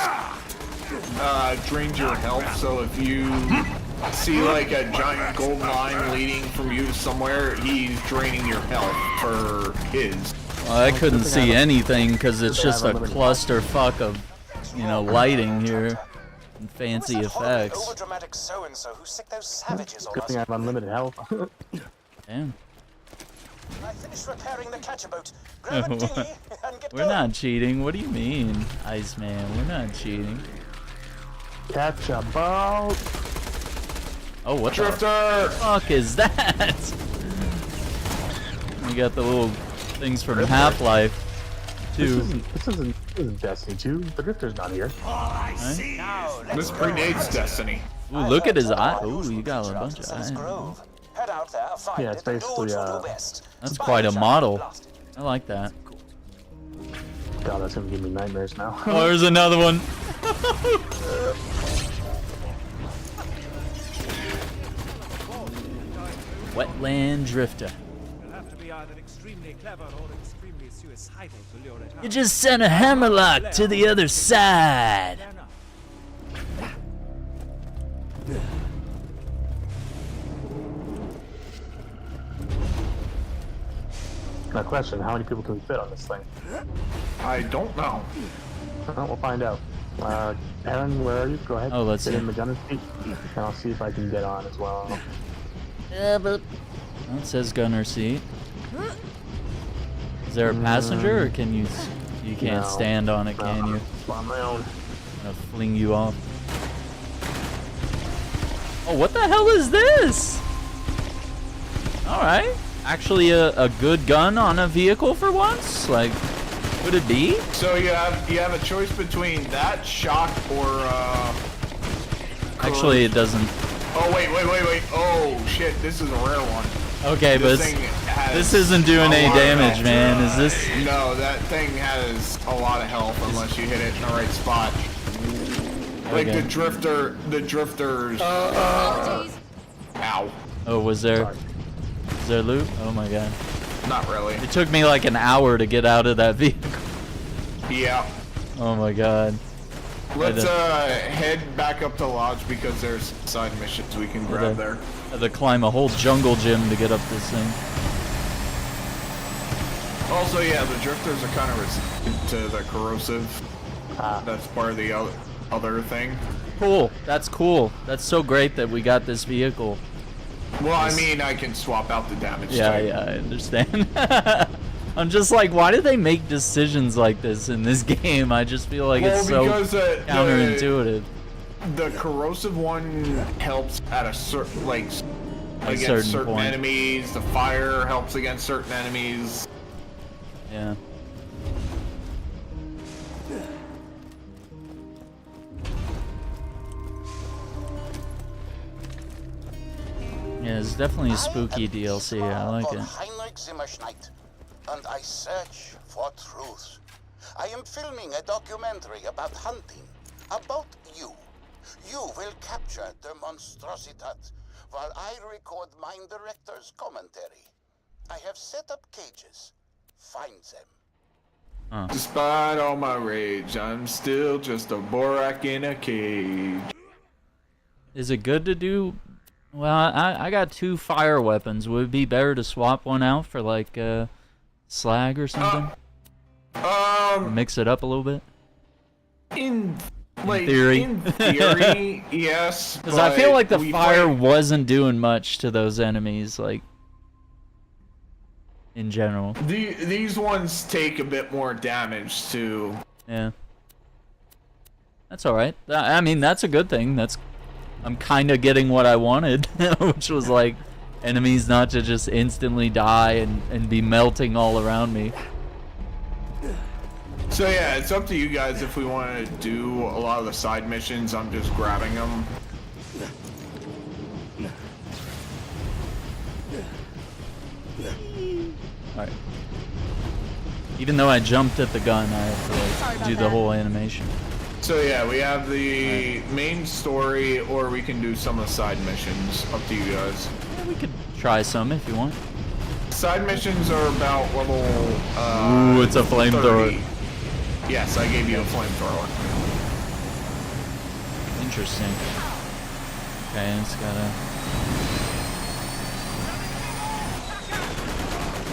drains your health, so if you see like a giant gold line leading from you to somewhere, he's draining your health for his. Well, I couldn't see anything because it's just a clusterfuck of, you know, lighting here and fancy effects. Overdramatic so-and-so who sick those savages on Good thing I us. have unlimited health. Damn. I finished repairing the catcher boat. Grab a dinghy and get We're going. not cheating. What do you mean, Iceman? We're not cheating. Catch a boat. Oh, what Drifter! the fuck is that? We got the little things from Half-Life 2. This isn't Destiny 2. The Drifter's not here. Right? This predates Destiny. Ooh, look at his eye. Ooh, you got a bunch of eyes. Head out there, find Yeah, it's it, and do what basically, you do best. That's Spy quite a yourself, model. blast it. I like that. God, that's gonna give me nightmares now. Oh, there's another one. Wetland Drifter. You'll have to be either extremely clever or extremely suicidal to lure it out. You just sent a hammerlock to the other side. Fair enough. Now, question: how many people can we fit on this thing? I don't know. Well, we'll find out. Aaron, where are you? Go ahead. Oh, let's Get see. in the gunner's seat, and I'll see if I can get on as well. Yeah, but well, it says gunner seat. Is there a passenger, or can you can't No. stand on it, can you? On my own. I'm gonna fling you off. Oh, what the hell is this? All right, actually a good gun on a vehicle for once. Like, would it be? So you have a choice between that shock or Actually, it doesn't. Oh wait. Oh shit, this is a rare one. Okay, but This thing has this isn't doing a any lot of damage, health. man. Is this? No, that thing has a lot of health unless you hit it in the right spot. Like Okay. the drifters. Apologies. Ow. Oh, was there loot? Oh my god. Not really. It took me like an hour to get out of that vehicle. Yeah. Oh my god. Let's head back up to Lodge because there's side missions we can grab there. Had to climb a whole jungle gym to get up this thing. Also, yeah, the drifters are kind of resistant to the corrosive. That's part of the other thing. Cool. That's cool. That's so great that we got this vehicle. Well, I mean, I can swap out the damage Yeah, type. yeah, I understand. I'm just like, why do they make decisions like this in this game? I just feel like it's so because counterintuitive. the corrosive one helps at a certain, like, At a against certain point. enemies. The fire helps against certain enemies. Yeah. Yeah, it's definitely a spooky DLC. I like it. Heinrich Zimmerschneit, and I search for truth. I am filming a documentary about hunting, about you. You will capture the monstrositat, while I record mine director's commentary. I have set up cages. Find them. Despite all my rage, I'm still just a Borak in a cage. Is it good to do? Well, I got 2 fire weapons. Would it be better to swap one out for like slag or something? Mix it up a little bit. In theory. In theory, yes. Because I feel like the we fire fight- wasn't doing much to those enemies, like in general. These ones take a bit more damage too. Yeah. That's all right. I mean, that's a good thing. I'm kind of getting what I wanted, which was like enemies not to just instantly die and be melting all around me. So yeah, it's up to you guys if we want to do a lot of the side missions. I'm just grabbing them. All right. Even though I jumped at the gun, I have to like do the whole animation. So yeah, we have the main story, or we can do some of the side missions. Up to you guys. Yeah, we could try some if you want. Side missions are about level. Ooh, it's a flamethrower. Yes, I gave you a flamethrower. Interesting. Okay, it's gotta.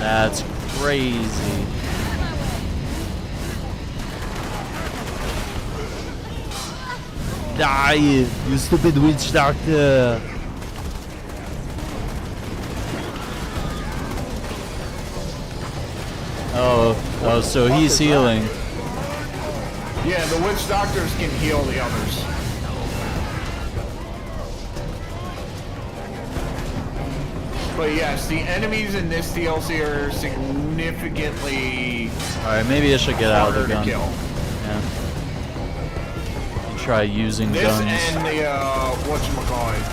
That's crazy. Die, you stupid witch doctor. Oh, so he's healing. Yeah, the witch doctors can heal the others. But yes, the enemies in this DLC are significantly Alright, maybe I should get out of the harder gun. to kill. Yeah. Try using This guns. and the whatchamacallit,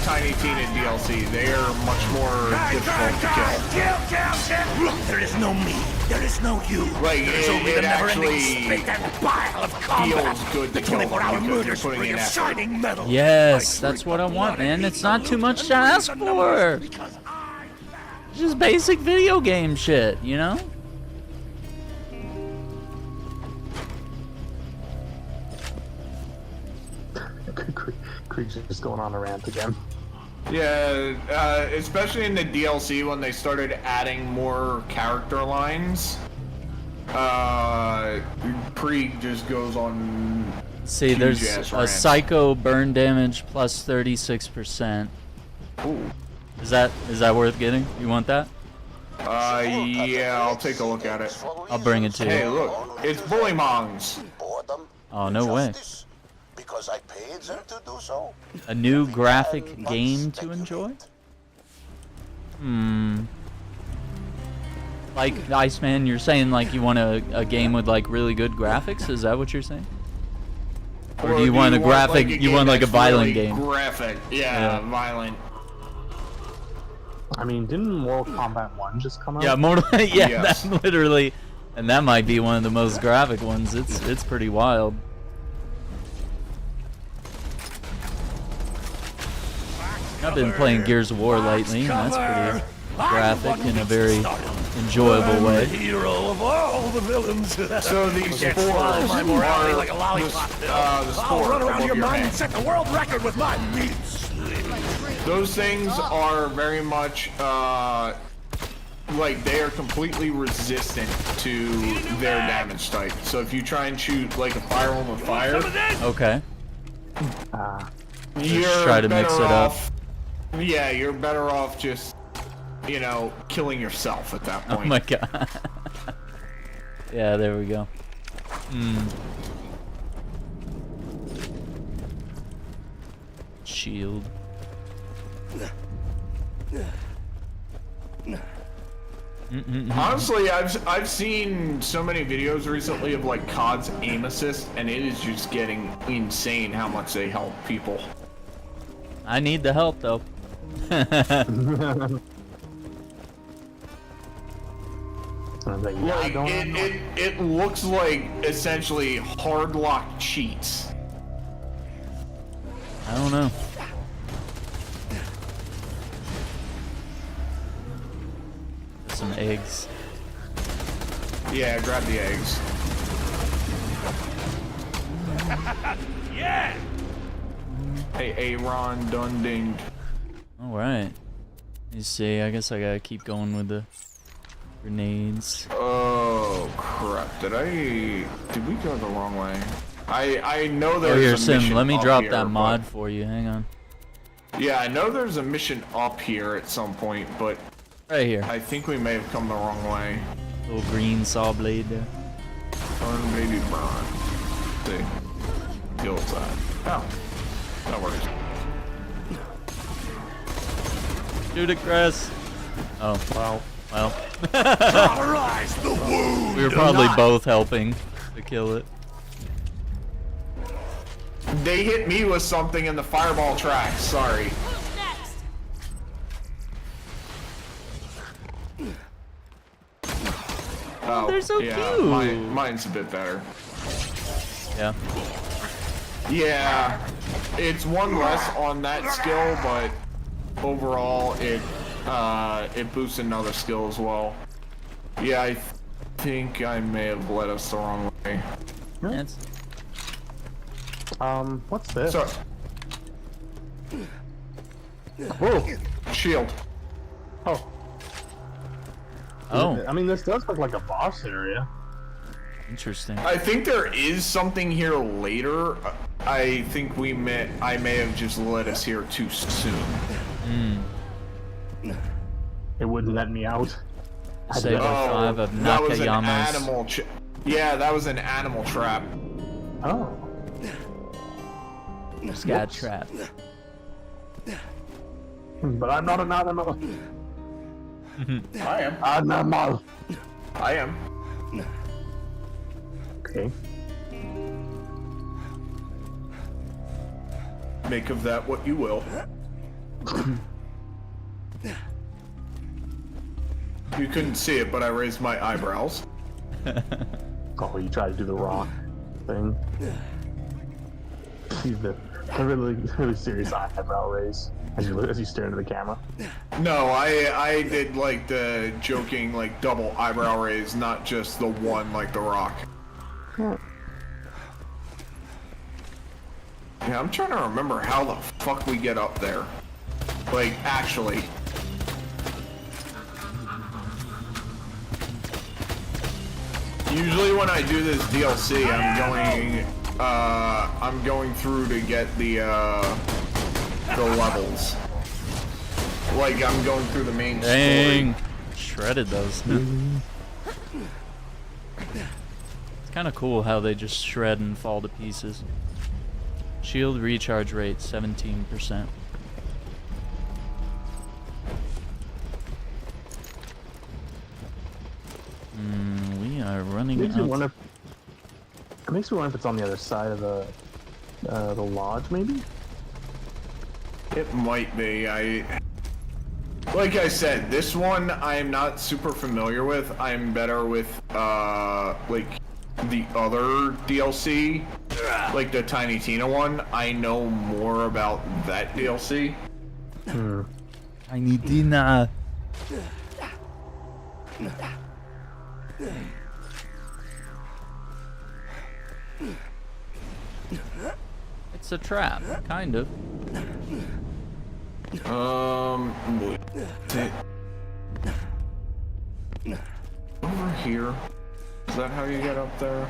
Tiny Tina DLC, they are much more difficult to kill. Kill! There is no me. There is no you. Like, There's only it the never-ending actually spit and bile of combat. feels good to The kill them 24-hour because you're murder putting spree in of effort. shining metal. Yes, that's what I want, man. It's not too much to ask for. Just basic video game shit, you know? Krieg's just going on a rant again. Yeah, especially in the DLC when they started adding more character lines. Krieg just goes on. See, there's huge-ass a rants. psycho burn damage plus 36%. Ooh. Is that worth getting? You want that? Yeah, I'll take a look at it. I'll bring it to Hey, you. look, it's Bullymongs. Boredom, Oh, no way. justice, because I paid them to do so. A new graphic game to enjoy? Like, Iceman, you're saying like you want a game with like really good graphics? Is that what you're saying? Or do you want a graphic, you want like a violent game? Graphic, yeah, violent. I mean, didn't Mortal Kombat 1 just come out? Yeah, Mortal, yeah, Yes. that literally, and that might be one of the most graphic ones. It's pretty wild. I've been playing Gears of War lately, and that's pretty graphic in a very enjoyable way. Hero of all the villains. So these spores Swallow my morality are like a lollipop. the I'll spore run around above your mind head. and set the world record with my meat. Those things are very much like they are completely resistant to their damage type. So if you try and shoot like a fireworm with fire, Okay. you're try to mix better it up. off. Yeah, you're better off just, you know, killing yourself at that point. Oh my god. Yeah, there we go. Shield. Honestly, I've seen so many videos recently of like COD's aim assist, and it is just getting insane how much they help people. I need the help though. Like, it looks like essentially hard lock cheats. I don't know. Some eggs. Yeah, grab the eggs. Yeah. Hey, Aaron done dinged. Alright. You see, I guess I gotta keep going with the grenades. Oh crap! Did we go the wrong way? I know there's Oh, here, a Sim, mission let me up drop here, that but- mod for you. Hang on. Yeah, I know there's a mission up here at some point, but Right here. I think we may have come the wrong way. Little green saw blade there. Burn, baby, burn. See, kills that. Oh, that works. Shoot it, Chris. Oh, well. Cauterize the wound. We were probably both helping to kill it. They hit me with something in the fireball tracks. Sorry. Who's next? Oh, they're so yeah, cute. Mine's a bit better. Yeah. Yeah, it's one less on that skill, but overall it boosts another skill as well. Yeah, I think I may have led us the wrong way. It's what's this? So, Whoa! shield. Oh. Oh, I mean, this does look like a boss area. interesting. I think there is something here later. I think I may have just led us here too soon. It wouldn't let me out. Saber 5 of that was an Nakayama's. animal. Yeah, that was an animal trap. Oh. Scat trap. But I'm not an animal. I am. Animal. I am. Okay. Make of that what you will. You couldn't see it, but I raised my eyebrows. Oh, you tried to do the rock thing. See the really serious eyebrow raise as you stare into the camera. No, I did like the joking like double eyebrow raise, not just the one like the rock. Yeah, I'm trying to remember how the fuck we get up there. Like, actually. Usually when I do this DLC, I'm going through to get the levels. Like, I'm going through the main Dang. story. Shredded those. It's kind of cool how they just shred and fall to pieces. Shield recharge rate 17%. We are running Makes me out. wonder. It makes me wonder if it's on the other side of the lodge, maybe. It might be. Like I said, this one I am not super familiar with. I'm better with like the other DLC, like the Tiny Tina one. I know more about that DLC. Tiny Tina. It's a trap, kind of. Over here. Is that how you get up there?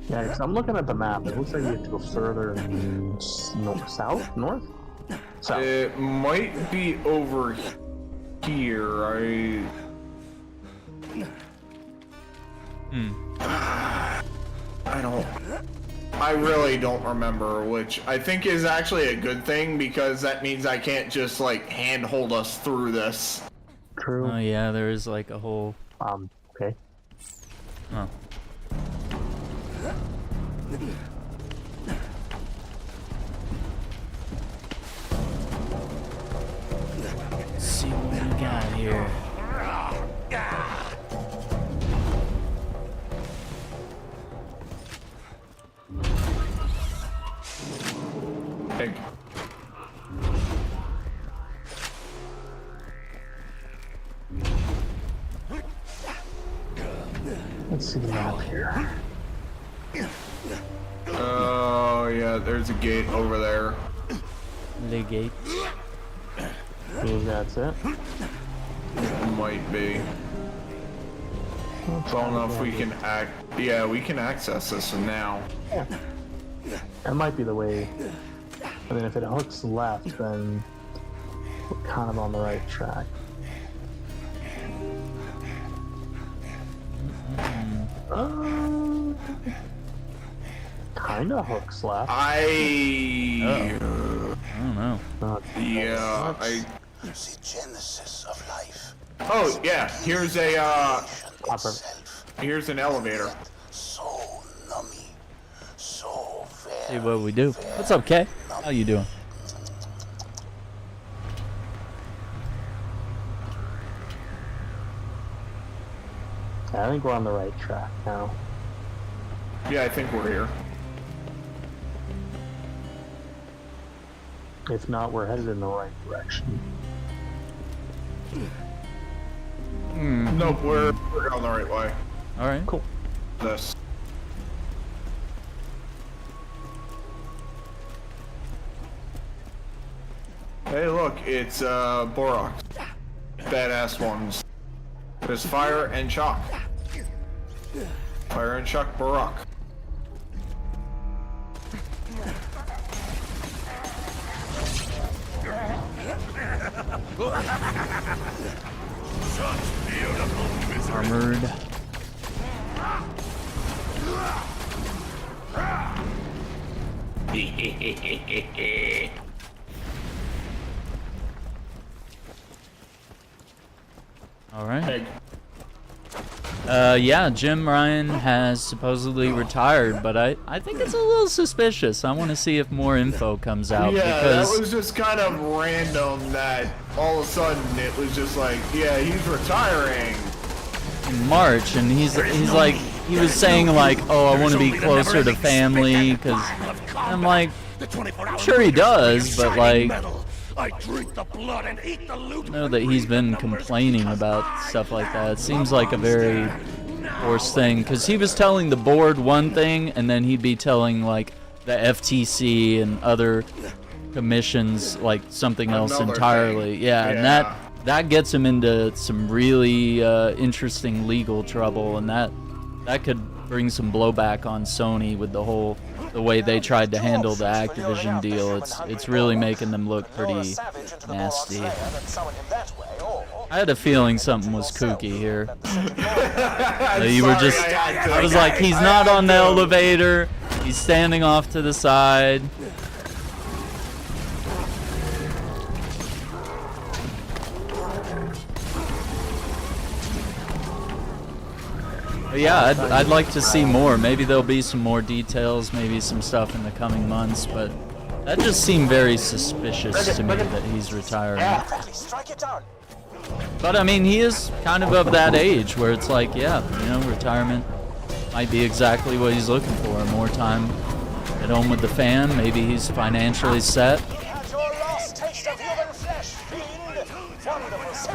Yeah, because I'm looking at the map. It looks like you have to go further south, north. South. It might be over here. I really don't remember, which I think is actually a good thing because that means I can't just like handhold us through this. True. Oh yeah, there is like a whole. Okay. Oh. Let's see what we got here. Egg. Let's see the map here. Oh yeah, there's a gate over there. The gate. That's it. Might be. I don't know if we can Yeah, we can access this now. Yeah. That might be the way. And then if it hooks left, then we're kind of on the right track. Kind of hooks left. I don't know. Yeah, The genesis of life. Oh yeah, here's a Itself. here's an elevator. So nummy. So very. See what we do. What's up, Kay? How you doing? I think we're on the right track now. Yeah, I think we're here. If not, we're headed in the right direction. Nope, we're going the right way. All right. Cool. This. Hey, look, it's Borok. Badass ones. There's fire and shock. Fire and shock Borok. Armored. All right. Egg. Yeah, Jim Ryan has supposedly retired, but I think it's a little suspicious. I want to see if more info comes out. Yeah, because that was just kind of random that all of a sudden it was just like, yeah, he's retiring. in March, and he's like, he was saying like, oh, I want to be closer to family, because I'm like, I'm sure he does, but like, I know that he's been complaining about stuff like that. It seems like a very forced thing, because he was telling the board one thing, and then he'd be telling like the FTC and other commissions like something else entirely. Yeah, and that gets him into some really interesting legal trouble, and that could bring some blowback on Sony with the way they tried to handle the Activision deal. It's really making them look pretty nasty. I had a feeling something was kooky here. I was like, he's not on the elevator, he's standing off to the side. But yeah, I'd like to see more. Maybe there'll be some more details, maybe some stuff in the coming months, but that just seemed very suspicious to me that he's retiring. But I mean, he is kind of that age where it's like, yeah, you know, retirement might be exactly what he's looking for. More time at home with the fam. Maybe he's financially set.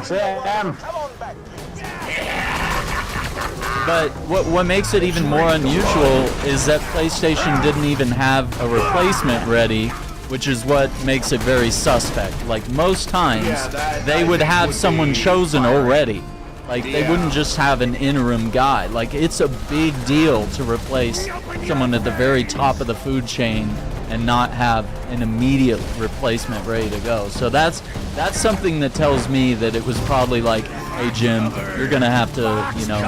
Sam! But what makes it even more unusual is that PlayStation didn't even have a replacement ready, which is what makes it very suspect. Like most times, they would have someone chosen already. Like they wouldn't just have an interim guy. Like it's a big deal to replace someone at the very top of the food chain and not have an immediate replacement ready to go. So that's something that tells me that it was probably like, hey Jim, you're gonna have to, you know,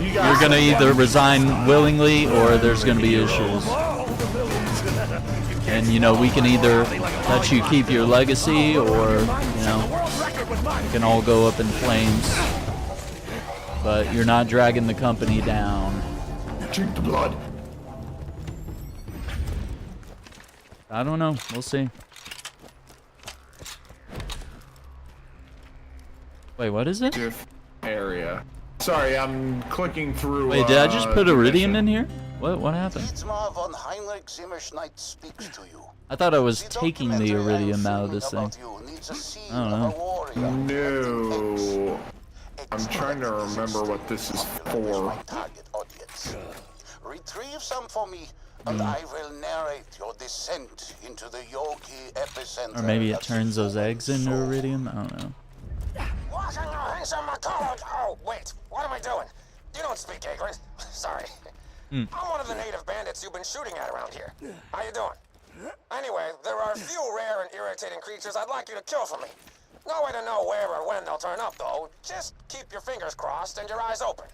you're gonna either resign willingly or there's gonna be issues. And you know, we can either let you keep your legacy or, you know, it can all go up in flames. But you're not dragging the company down. Drink the blood. I don't know. We'll see. Wait, what is it? Area. Sorry, I'm clicking through. Wait, did I just put Iridium in here? What happened? I thought I was taking the Iridium out of this thing. I don't know. No. I'm trying to remember what this is for. Retrieve some for me, and I will narrate your descent into the Yogi epicenter. Or maybe it turns those eggs into Iridium? I don't know. Oh, wait, what am I doing? You don't speak Ignorant. Sorry. I'm one of the native bandits you've been shooting at around here. How you doing? Anyway, there are a few rare and irritating creatures I'd like you to kill for me. No way to know where or when they'll turn up, though. Just keep your fingers crossed and your eyes open.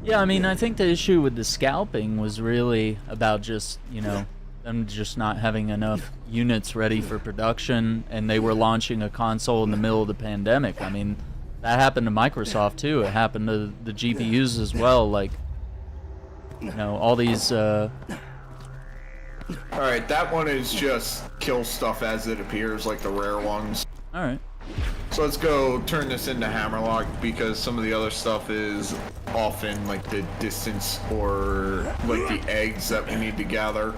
Yeah, I mean, I think the issue with the scalping was really about just, you know, them just not having enough units ready for production, and they were launching a console in the middle of the pandemic. I mean, that happened to Microsoft too. It happened to the GPUs as well. Like, you know, all these. Alright, that one is just kill stuff as it appears, like the rare ones. Alright. So let's go turn this into Hammerlock, because some of the other stuff is often like the distance or like the eggs that we need to gather.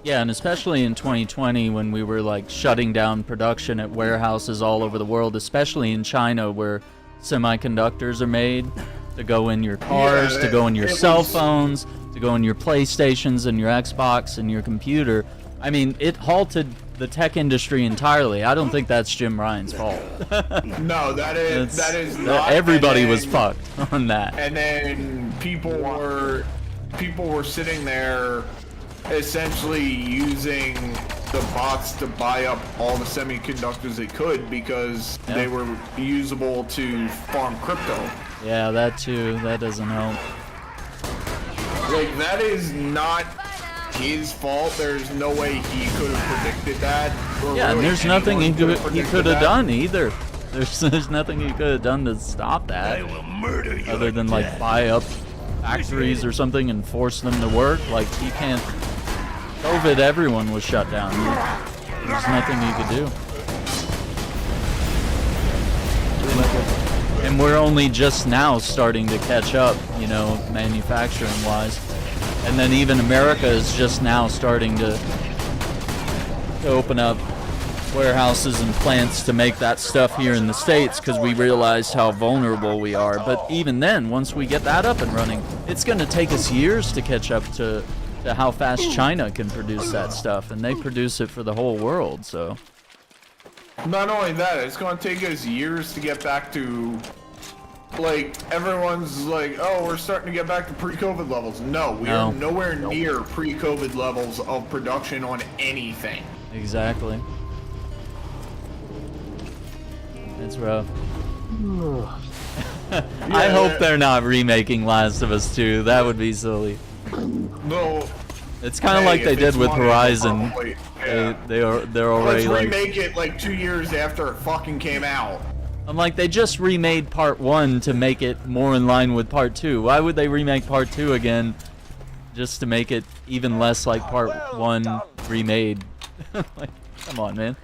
Yeah, and especially in 2020 when we were like shutting down production at warehouses all over the world, especially in China where semiconductors are made to go in your cars, to go in your cell phones, to go in your PlayStations and your Xbox and your computer. I mean, it halted the tech industry entirely. I don't think that's Jim Ryan's fault. No, that is not. Everybody was fucked on that. And then people were sitting there essentially using the bots to buy up all the semiconductors they could because they were usable to farm crypto. Yeah, that too. That doesn't help. Like, that is not his fault. There's no way he could have predicted that. Yeah, and there's nothing he could have done either. There's nothing he could have done to stop that. Other than like buy up factories or something and force them to work. Like, he can't. COVID, everyone was shut down. There's nothing he could do. And we're only just now starting to catch up, you know, manufacturing-wise. And then even America is just now starting to open up warehouses and plants to make that stuff here in the States because we realized how vulnerable we are. But even then, once we get that up and running, it's going to take us years to catch up to how fast China can produce that stuff. And they produce it for the whole world, so... Not only that, it's going to take us years to get back to, like, everyone's like, oh, we're starting to get back to pre-COVID levels. No, we are nowhere near pre-COVID levels of production on anything. Exactly. It's rough. I hope they're not remaking Last of Us 2. That would be silly. No. It's kind of like they did with Horizon. They're already Let's like remake it like 2 years after it fucking came out. I'm like, they just remade part 1 to make it more in line with part 2. Why would they remake part 2 again just to make it even less like part 1 remade? Like, come on, man.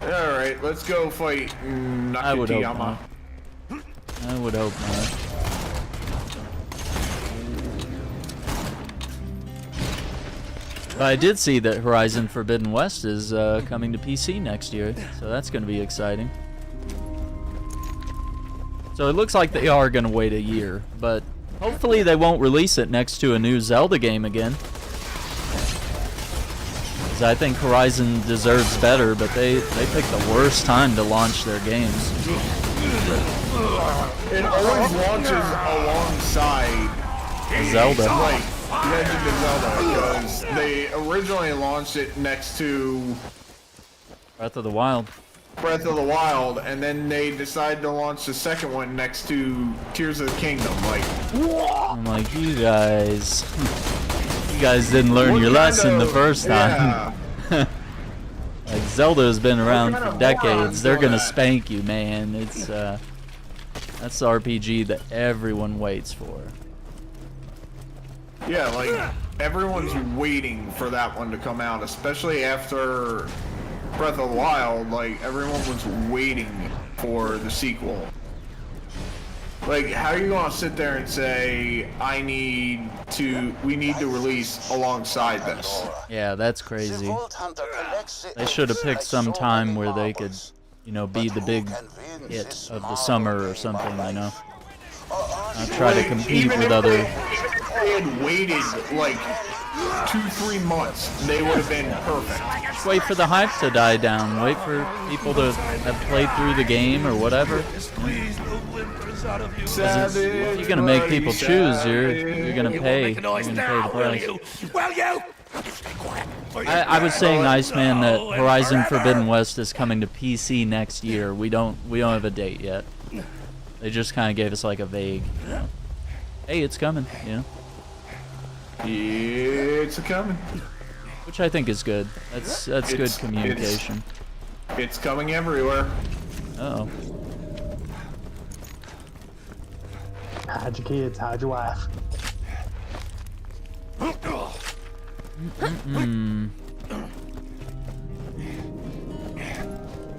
Alright, let's go fight Nakatiyama. I would hope not. I would hope not. But I did see that Horizon Forbidden West is coming to PC next year, so that's going to be exciting. So it looks like they are going to wait a year, but hopefully they won't release it next to a new Zelda game again. Because I think Horizon deserves better, but they picked the worst time to launch their games. It always launches alongside Zelda. Like Legend of Zelda, because they originally launched it next to Breath of the Wild. And then they decided to launch the second one next to Tears of the Kingdom. Like, I'm like, you guys didn't learn your lesson the first time. Like, Zelda has been around for decades. They're gonna spank you, man. It's that's the RPG that everyone waits for. yeah, like everyone's waiting for that one to come out, especially after Breath of the Wild. Like, everyone was waiting for the sequel. Like, how are you gonna sit there and say, we need to release alongside this? Yeah, that's crazy. They should have picked some time where they could, you know, be the big hit of the summer or something, you know? Not try to compete with other... Even if they had waited, like, 2-3 months, they would have been perfect. Just wait for the hype to die down. Wait for people to have played through the game or whatever. If you're gonna make people choose, you're gonna pay. You're gonna pay the price. I was saying, Iceman, that Horizon Forbidden West is coming to PC next year. We don't have a date yet. They just kind of gave us like a vague, you know, hey, it's coming, you know. It's coming. Which I think is good. That's good communication. It's coming everywhere. Uh-oh. Hide your kids, hide your wife.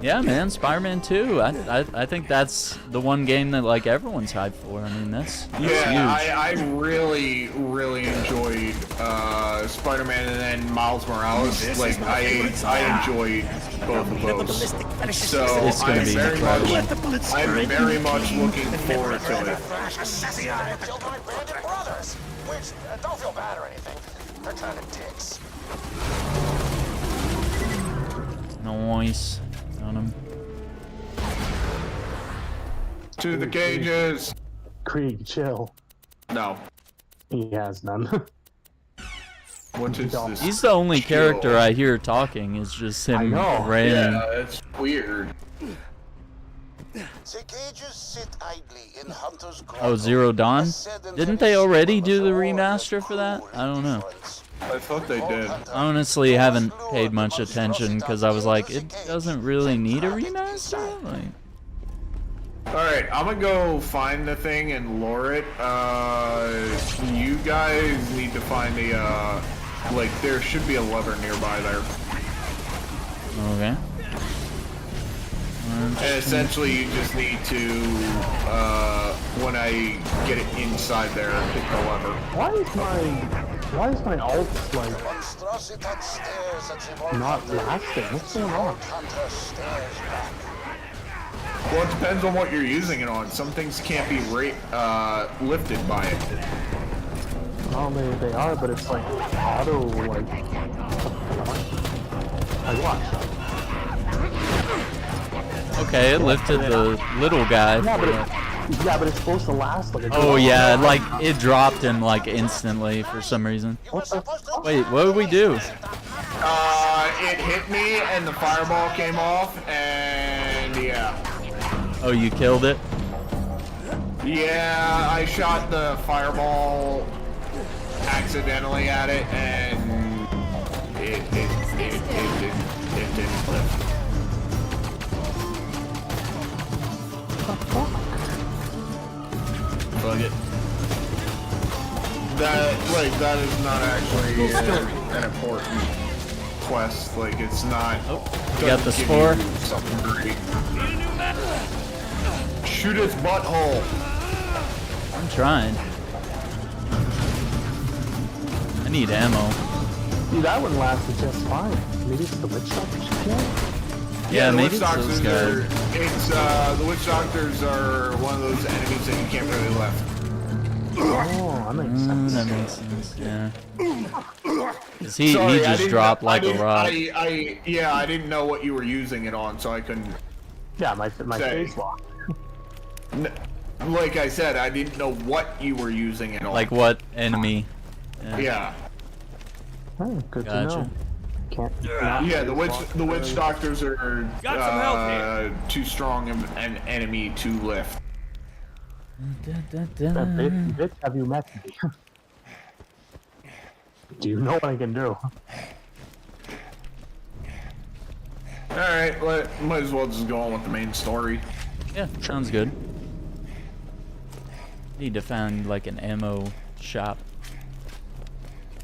Yeah, man, Spider-Man 2. I think that's the one game that like everyone's hyped for. I mean, that's huge. I really enjoyed Spider-Man and then Miles Morales. Like I enjoyed both of those. So It's gonna be incredible. I'm very much looking forward to it. Killed my bandit brothers, which don't feel bad or anything. They're kind of dicks. Nice. On him. To the cages. Krieg, chill. No. He has none. What is this? He's the only character I hear talking. Is just him ranting. Yeah, it's weird. The cages sit idly in Hunter's Oh, grotto. Zero Dawn? Didn't they already do the remaster for that? I don't know. I thought they did. I honestly haven't paid much attention because I was like, it doesn't really need a remaster? Like, Alright, I'm gonna go find the thing and lure it. You guys need to find a, like, there should be a lever nearby there. okay. And essentially you just need to, when I get it inside there, hit the lever. Why is my ult like not lasting? What's going on? Well, it depends on what you're using it on. Some things can't be lifted by it. Oh, they are, but it's like auto, like what? Okay, it lifted the little guy. Yeah, but it's supposed to last like a Oh yeah, like it dropped him like instantly for some reason. Wait, what did we do? It hit me and the fireball came off and yeah. Oh, you killed it? Yeah, I shot the fireball accidentally at it and it didn't lift. Fuck it. That is not actually an important quest. Like, it's not. Oh, you got the spore? Something great. Shoot its butthole. I'm trying. I need ammo. Dude, that one lasted just fine. Maybe it's the witch doctors. Yeah, the maybe witch it's those doctors guys. the witch doctors are one of those enemies that you can't really lift. Oh, that makes sense. That makes sense, yeah. 'Cause he Sorry, just dropped like a rock. I didn't know what you were using it on, so I couldn't. Yeah, my face lock. Like I said, I didn't know what you were using it on. Like what enemy? Yeah. Oh, good Gotcha. to know. Yeah, the witch doctors are too strong an enemy to lift. Bitch, have you met me? Do you know what I can do? Alright, might as well just go on with the main story. Yeah, sounds good. Need to find like an ammo shop.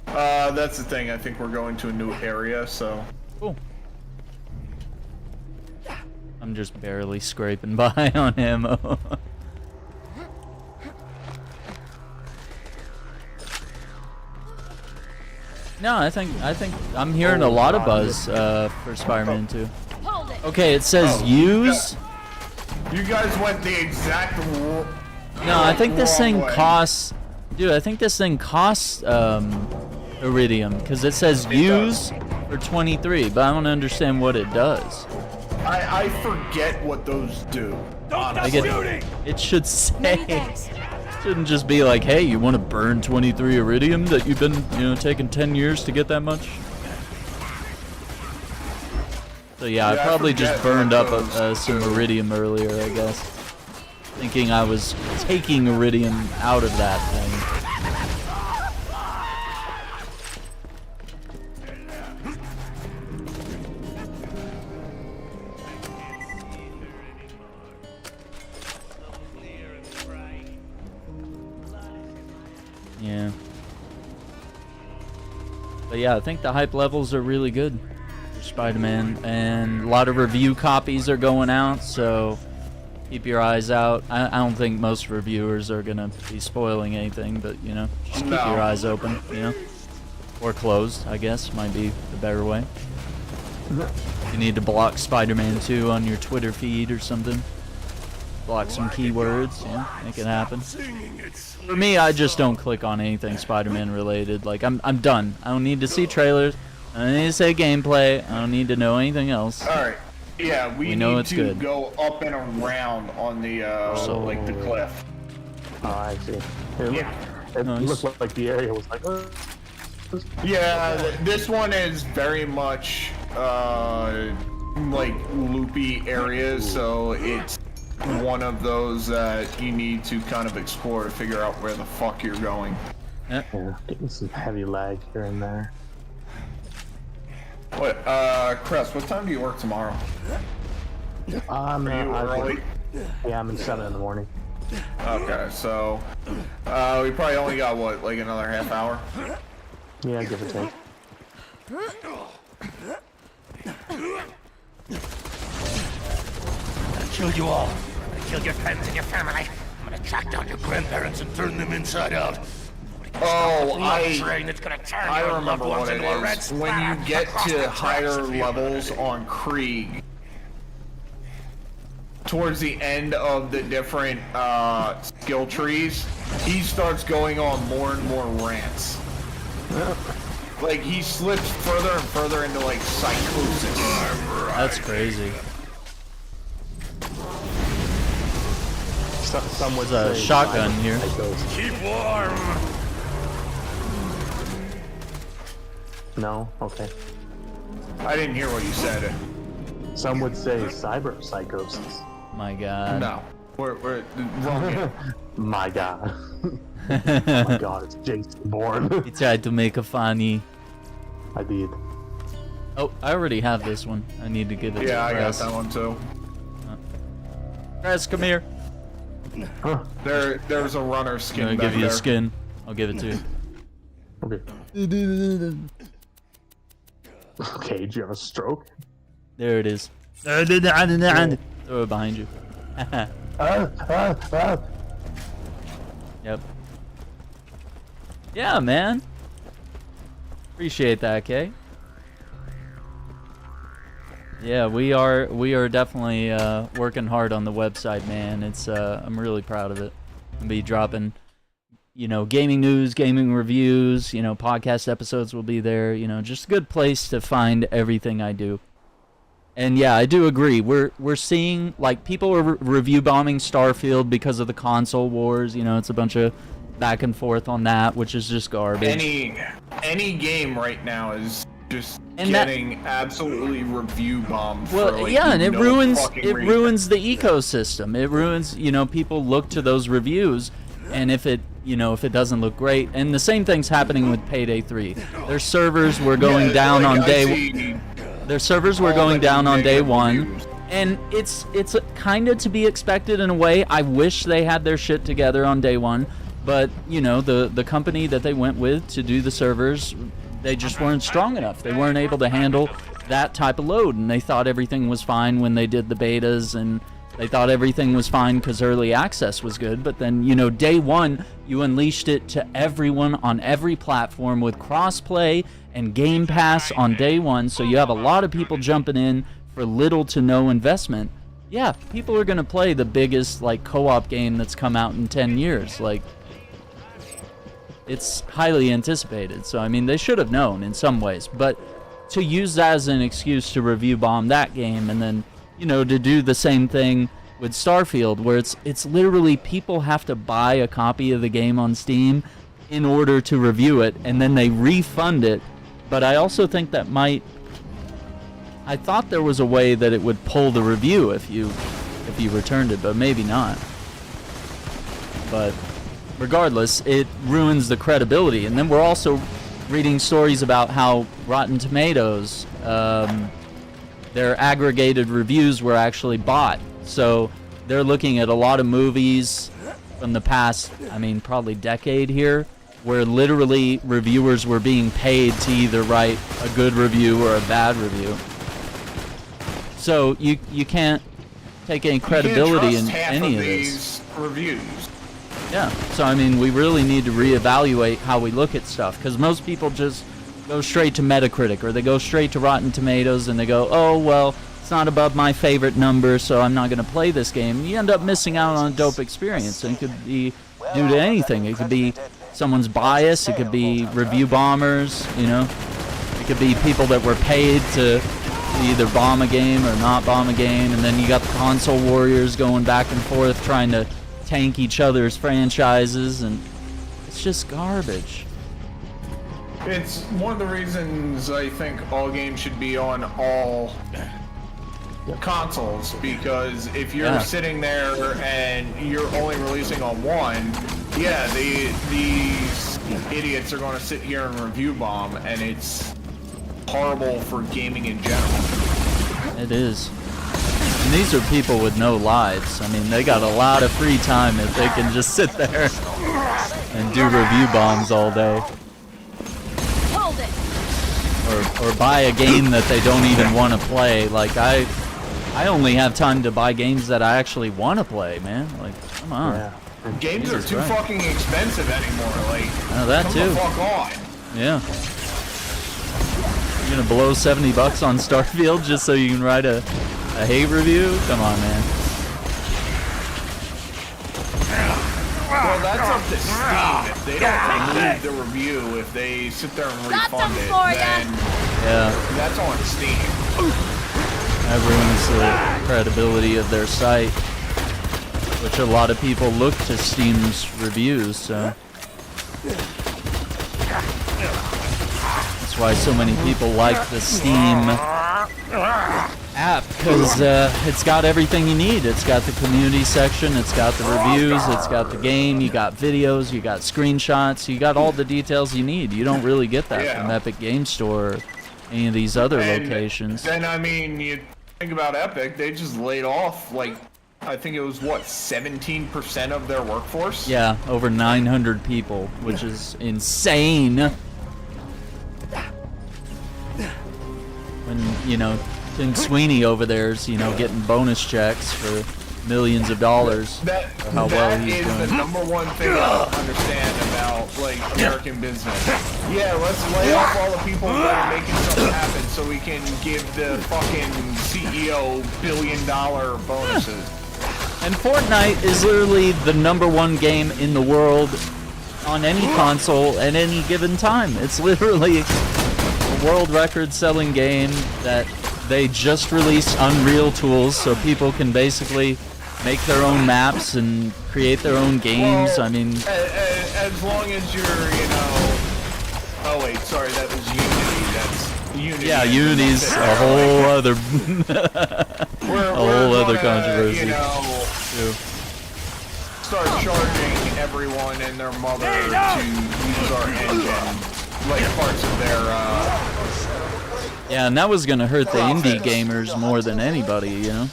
That's the thing. I think we're going to a new area, so. Cool. I'm just barely scraping by on ammo. No, I think I'm hearing a lot of buzz for Spider-Man 2. Okay, it says use. You guys went the exact. No, I think this thing way. costs. Dude, I think this thing costs iridium because it says use for 23, but I don't understand what it does. I forget what those do. Like it should say. Shouldn't just be like, hey, you want to burn 23 iridium that you've been, taking 10 years to get that much? So yeah, I probably just burned up some iridium earlier, I guess. Thinking I was taking iridium out of that thing. Yeah. But yeah, I think the hype levels are really good. for Spider-Man, and a lot of review copies are going out, so keep your eyes out. I don't think most reviewers are gonna be spoiling anything, but you know, just keep your eyes open, you know, or closed, I guess might be the better way. You need to block Spider-Man 2 on your Twitter feed or something. Block some keywords, yeah, make it happen. For me, I just don't click on anything Spider-Man related. Like, I'm done. I don't need to see trailers. I don't need to say gameplay. I don't need to know anything else. Alright. Yeah, we know need it's to good. go up and around on the, like, the cliff. Oh, I see. It Nice. looked like the area was like... Yeah, this one is very much, like, loopy areas, so it's one of those that you need to kind of explore to figure out where the fuck you're going. Yeah, getting some heavy lag here and there. What, Chris, what time do you work tomorrow? Are you early? Yeah, I'm in 7 in the morning. Okay, so, we probably only got, what, like another half hour? Yeah, give or take. I killed you all. I killed your friends and your family. I'm gonna track down your grandparents and turn them inside out. Oh, I remember what it is. When you get to higher levels on Krieg, towards the end of the different skill trees, he starts going on more and more rants. Like, he slips further and further into, like, psychosis. That's crazy. Some would There's a say shotgun here. Keep warm. No? Okay. I didn't hear what you said. Some would say cyber psychosis. My God. No. We're wrong here. My God. Oh my God, it's Jason Bourne. He tried to make a funny. I did. Oh, I already have this one. I need to give it to Yeah, I got Chris. that one too. Chris, come here. There's a runner skin I'm back gonna give you there. a skin. I'll give it to you. Okay. Okay, did you have a stroke? There it is. Throw it behind you. Yep. Yeah, man. Appreciate that, Kay. Yeah, we are definitely working hard on the website, man. It's I'm really proud of it. I'll be dropping, you know, gaming news, gaming reviews, you know, podcast episodes will be there, you know, just a good place to find everything I do. And yeah, I do agree. We're seeing, like, people are review bombing Starfield because of the console wars. You know, it's a bunch of back and forth on that, which is just garbage. Any game right now is just And getting absolutely review bombed. Well, for, like, yeah, and it no ruins fucking reason. ruins the ecosystem. It ruins, you know, people look to those reviews, and if it, you know, if it doesn't look great, and the same thing's happening with Payday 3. Their servers were going down on day. Their servers were going down on day one, and it's kind of to be expected in a way. I wish they had their shit together on day one, but you know, the company that they went with to do the servers, they just weren't strong enough. They weren't able to handle that type of load, and they thought everything was fine when they did the betas, and they thought everything was fine because early access was good. But then, you know, day one, you unleashed it to everyone on every platform with crossplay and Game Pass on day one, so you have a lot of people jumping in for little to no investment. Yeah, people are gonna play the biggest, like, co-op game that's come out in 10 years. Like, it's highly anticipated, so I mean, they should have known in some ways, but to use that as an excuse to review bomb that game, and then, you know, to do the same thing with Starfield, where it's literally people have to buy a copy of the game on Steam in order to review it, and then they refund it. But I also think that I thought there was a way that it would pull the review if you returned it, but maybe not. But regardless, it ruins the credibility. And then we're also reading stories about how Rotten Tomatoes, their aggregated reviews were actually bought. So they're looking at a lot of movies from the past, I mean, probably decade here, where literally reviewers were being paid to either write a good review or a bad review. So you can't take any credibility in any of these reviews. Yeah. So I mean, we really need to reevaluate how we look at stuff, because most people just go straight to Metacritic, or they go straight to Rotten Tomatoes and they go, oh well, it's not above my favorite number, so I'm not going to play this game. And you end up missing out on a dope experience. And it could be due to anything. It could be someone's bias. It could be review bombers. You know, it could be people that were paid to either bomb a game or not bomb a game, and then you got the console warriors going back and forth trying to tank each other's franchises, and it's just garbage. It's one of the reasons I think all games should be on all consoles, because if you're sitting there and you're only releasing on one, these idiots are going to sit here and review bomb, and it's horrible for gaming in general. It is. And these are people with no lives. I mean, they got a lot of free time if they can just sit there and do review bombs all day. Hold it. Or buy a game that they don't even want to play. Like, I only have time to buy games that I actually want to play, man. Like, come on. Yeah. Games are too fucking expensive anymore. Like, that come too. the fuck on. Yeah. You're gonna blow $70 on Starfield just so you can write a hate review? Come on, man. Well, that's up to Steam. If they don't remove the review, if they sit there and refund it, then that's on Steam. That ruins the credibility of their site, which a lot of people look to Steam's reviews, so. That's why so many people like the Steam app, because it's got everything you need. It's got the community section, it's got the reviews, it's got the game, you got videos, you got screenshots, you got all the details you need. You don't really get that from Epic Game Store or any of these other locations. Then, I mean, you think about Epic, they just laid off, like, I think it was, what, 17% of their workforce? Yeah, over 900 people, which is insane. When, you know, Tim Sweeney over there's, you know, getting bonus checks for millions of dollars for how well he's doing. That is the number one thing I don't understand about, like, American business. Yeah, let's lay off all the people that are making something happen so we can give the fucking CEO billion-dollar bonuses. And Fortnite is literally the #1 game in the world on any console at any given time. It's literally a world record-selling game that they just released Unreal tools so people can basically make their own maps and create their own games. Well, I mean, as long as you're, you know. Oh wait, sorry, that was Unity. That's Unity. Yeah, Unity's a whole other, other controversy. You know, start charging everyone and their mother to use our engine, like parts of their. Yeah, and that was gonna hurt the indie gamers more than anybody, you know.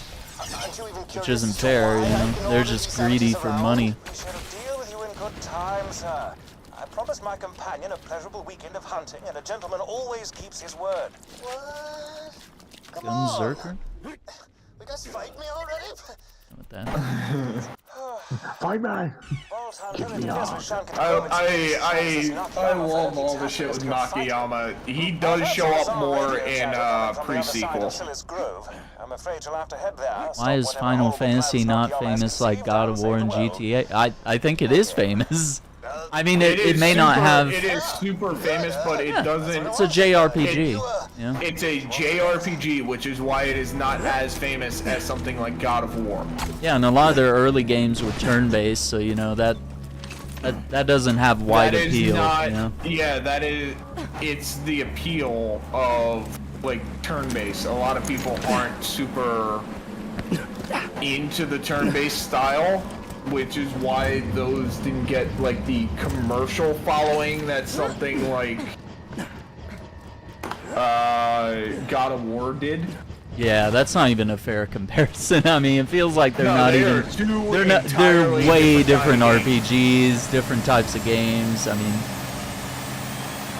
Which isn't fair, you know. They're just greedy for money. I promised my companion a pleasurable weekend of hunting, and a gentleman always keeps his word. What? Gunzerker? You guys fight me already? With that. Fight me! I love all the shit with Nakayama. He does show up more in pre-sequel. Why is Final Fantasy not famous like God of War and GTA? I think it is famous. I mean, it may not have. It is super famous, but it doesn't. It's a JRPG. Yeah. It's a JRPG, which is why it is not as famous as something like God of War. Yeah, and a lot of their early games were turn-based, so you know that doesn't have wide appeal. Not, you know? Yeah, that is. It's the appeal of like turn-based. A lot of people aren't super into the turn-based style, which is why those didn't get like the commercial following that something like God of War did. Yeah, that's not even a fair comparison. I mean, it feels like they're they're way different RPGs, different types of games. I mean,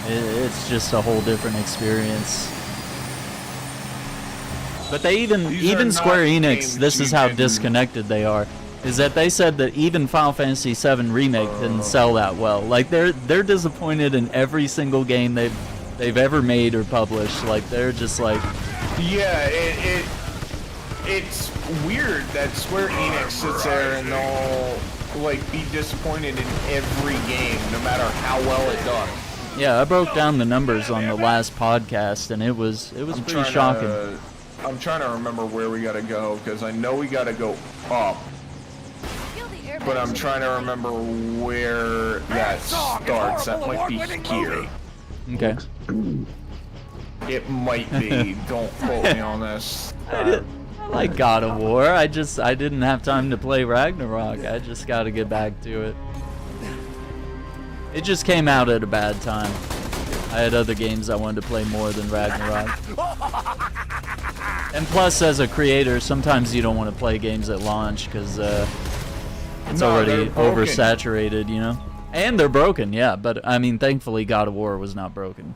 it's just a whole different experience. But they These even are Square not Enix, games this is you how can- disconnected they are. Is that they said that even Final Fantasy VII Remake didn't sell that well. Like they're disappointed in every single game they've ever made or published. Like they're just like, Yeah, it's weird that Square Enix sits there and they'll like be disappointed in every game, no matter how well it does. yeah, I broke down the numbers on the last podcast and it was pretty shocking. I'm trying to remember where we gotta go because I know we gotta go up, but I'm trying to remember where that starts. That might be here. Okay. It might be. Don't quote me on this. I like God of War. I didn't have time to play Ragnarok. I just got to get back to it. It just came out at a bad time. I had other games I wanted to play more than Ragnarok. And plus, as a creator, sometimes you don't want to play games at launch because it's already oversaturated, you know? And they're broken, yeah. But, I mean, thankfully, God of War was not broken.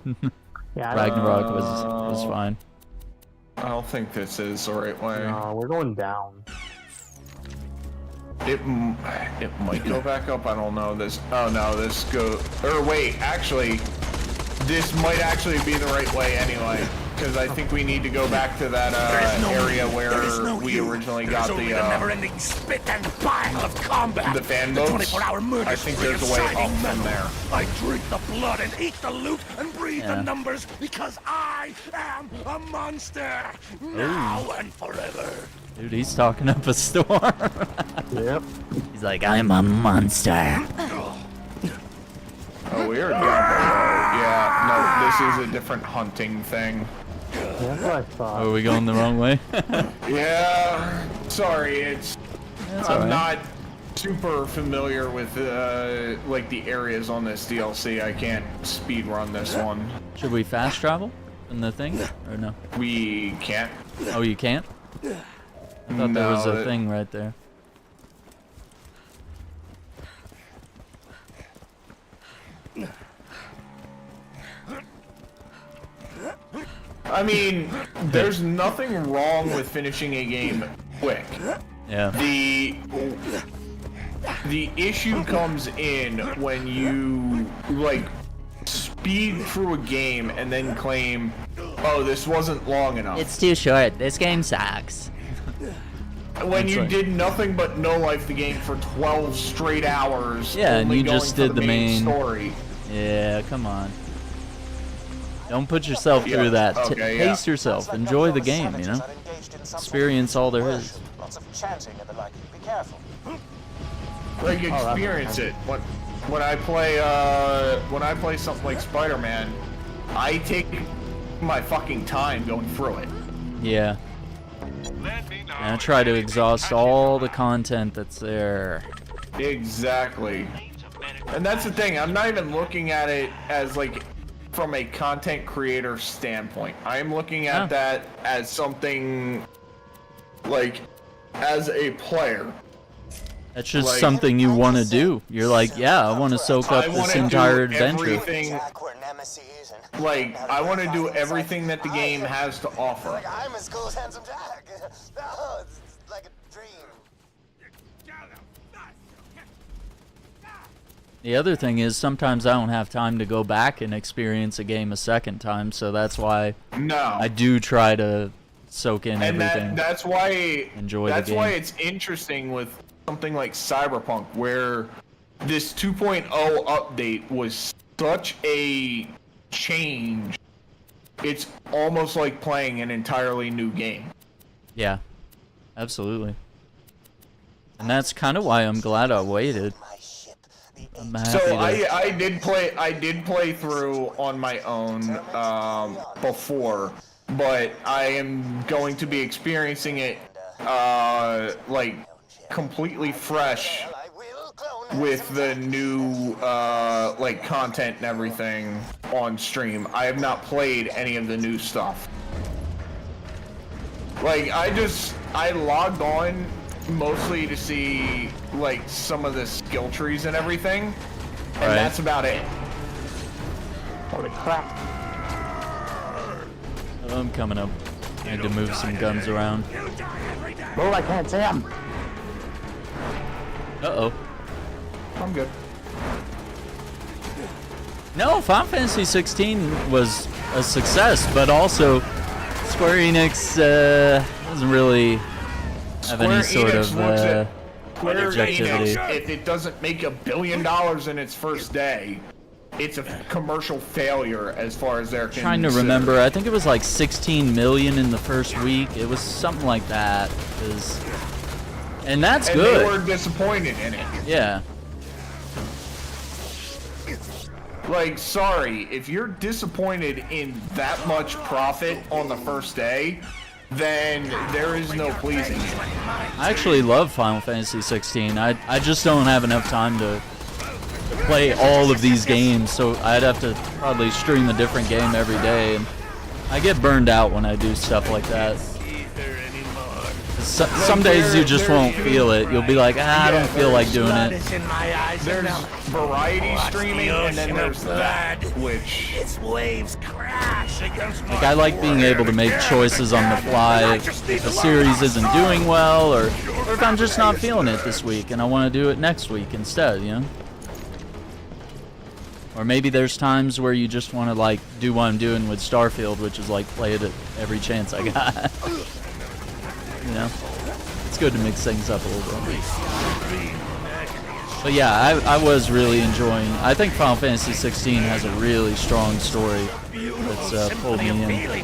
Yeah, Ragnarok was fine. I don't think this is the right way. No, we're going down. It might go back up. I don't know. Oh no, this go. Or wait, actually, this might actually be the right way anyway. Because I think we need to go back to that area where we originally got the never-ending spit and bile of combat. the fan boats. 24-hour murder I think spree there's of a way shining up from metal. there. I drink the blood and eat the loot and breathe Yeah. the numbers because I am a monster now and forever. Dude, he's talking up a storm. Yep. He's like, I'm a monster. Oh, we are down below. Yeah, no, this is a different hunting thing. That's what I thought. Are we going the wrong way? Yeah, sorry, That's I'm alright. not super familiar with like the areas on this DLC. I can't speed run this one. Should we fast travel in the thing? Or no? We can't. Oh, you can't? I thought there was No, a thing right there. I mean, there's nothing wrong with finishing a game quick. Yeah. The issue comes in when you like speed through a game and then claim, "Oh, this wasn't long enough." It's too short. This game sucks. When It's you like- did nothing but no life the game for 12 straight hours. Yeah, and only you going just for did the main story. Yeah, come on. Don't put yourself Yeah, through that. okay, yeah. Pace yourself. Enjoy the game, you know? Experience all there is. Lots of chanting and the like. Be careful. Like experience it. When I play something like Spider-Man, I take my fucking time going through it. Yeah. And I try to exhaust all the content that's there. Exactly. And that's the thing, I'm not even looking at it as like from a content creator standpoint. I'm looking at that as something like as a player. That's just Like- something you want to do. You're like, yeah, I want to soak up I this wanna do entire adventure. everything- Like, I want to do everything that the game has to offer. Like I'm as cool as Handsome Jack. No, it's like a dream. The other thing is sometimes I don't have time to go back and experience a game a second time, so that's why No. I do try to soak in And everything. that's why Enjoy the that's game. why it's interesting with something like Cyberpunk, where this 2.0 update was such a change. It's almost like playing an entirely new game. Yeah, absolutely. And that's kind of why I'm glad I waited. I'm happy So to- I did play through on my own before, but I am going to be experiencing it like completely fresh with the new like content and everything on stream. I have not played any of the new stuff. Like I logged on mostly to see like some of the skill trees and everything, and Right. that's about it. Holy crap. I'm coming up. I had to move some guns around. Oh, I can't see him. Uh-oh. I'm good. No, Final Fantasy 16 was a success, but also Square Enix doesn't really have any sort of objectivity. If it doesn't make $1 billion in its first day, it's a commercial failure as far as they're concerned. Trying to remember, I think it was like 16 million in the first week. It was something like that. And that's good. They were disappointed in it. Yeah. Like, sorry, if you're disappointed in that much profit on the first day, then there is no pleasing it. I actually love Final Fantasy 16. I just don't have enough time to play all of these games, so I'd have to probably stream a different game every day, and I get burned out when I do stuff like that. Some days you just won't feel it. You'll be like, I don't feel like doing it. There's variety streaming, and then there's that, which... Its waves crash against Like, I like being able to make choices on the fly if a series isn't doing well, or if I'm just not feeling it this week and I want to do it next week instead, you know? Or maybe there's times where you just want to, like, do what I'm doing with Starfield, which is, like, play it at every chance I got. You know? It's good to mix things up a little bit. But yeah, I was really enjoying... I think Final Fantasy 16 has a really strong story that's pulled me in.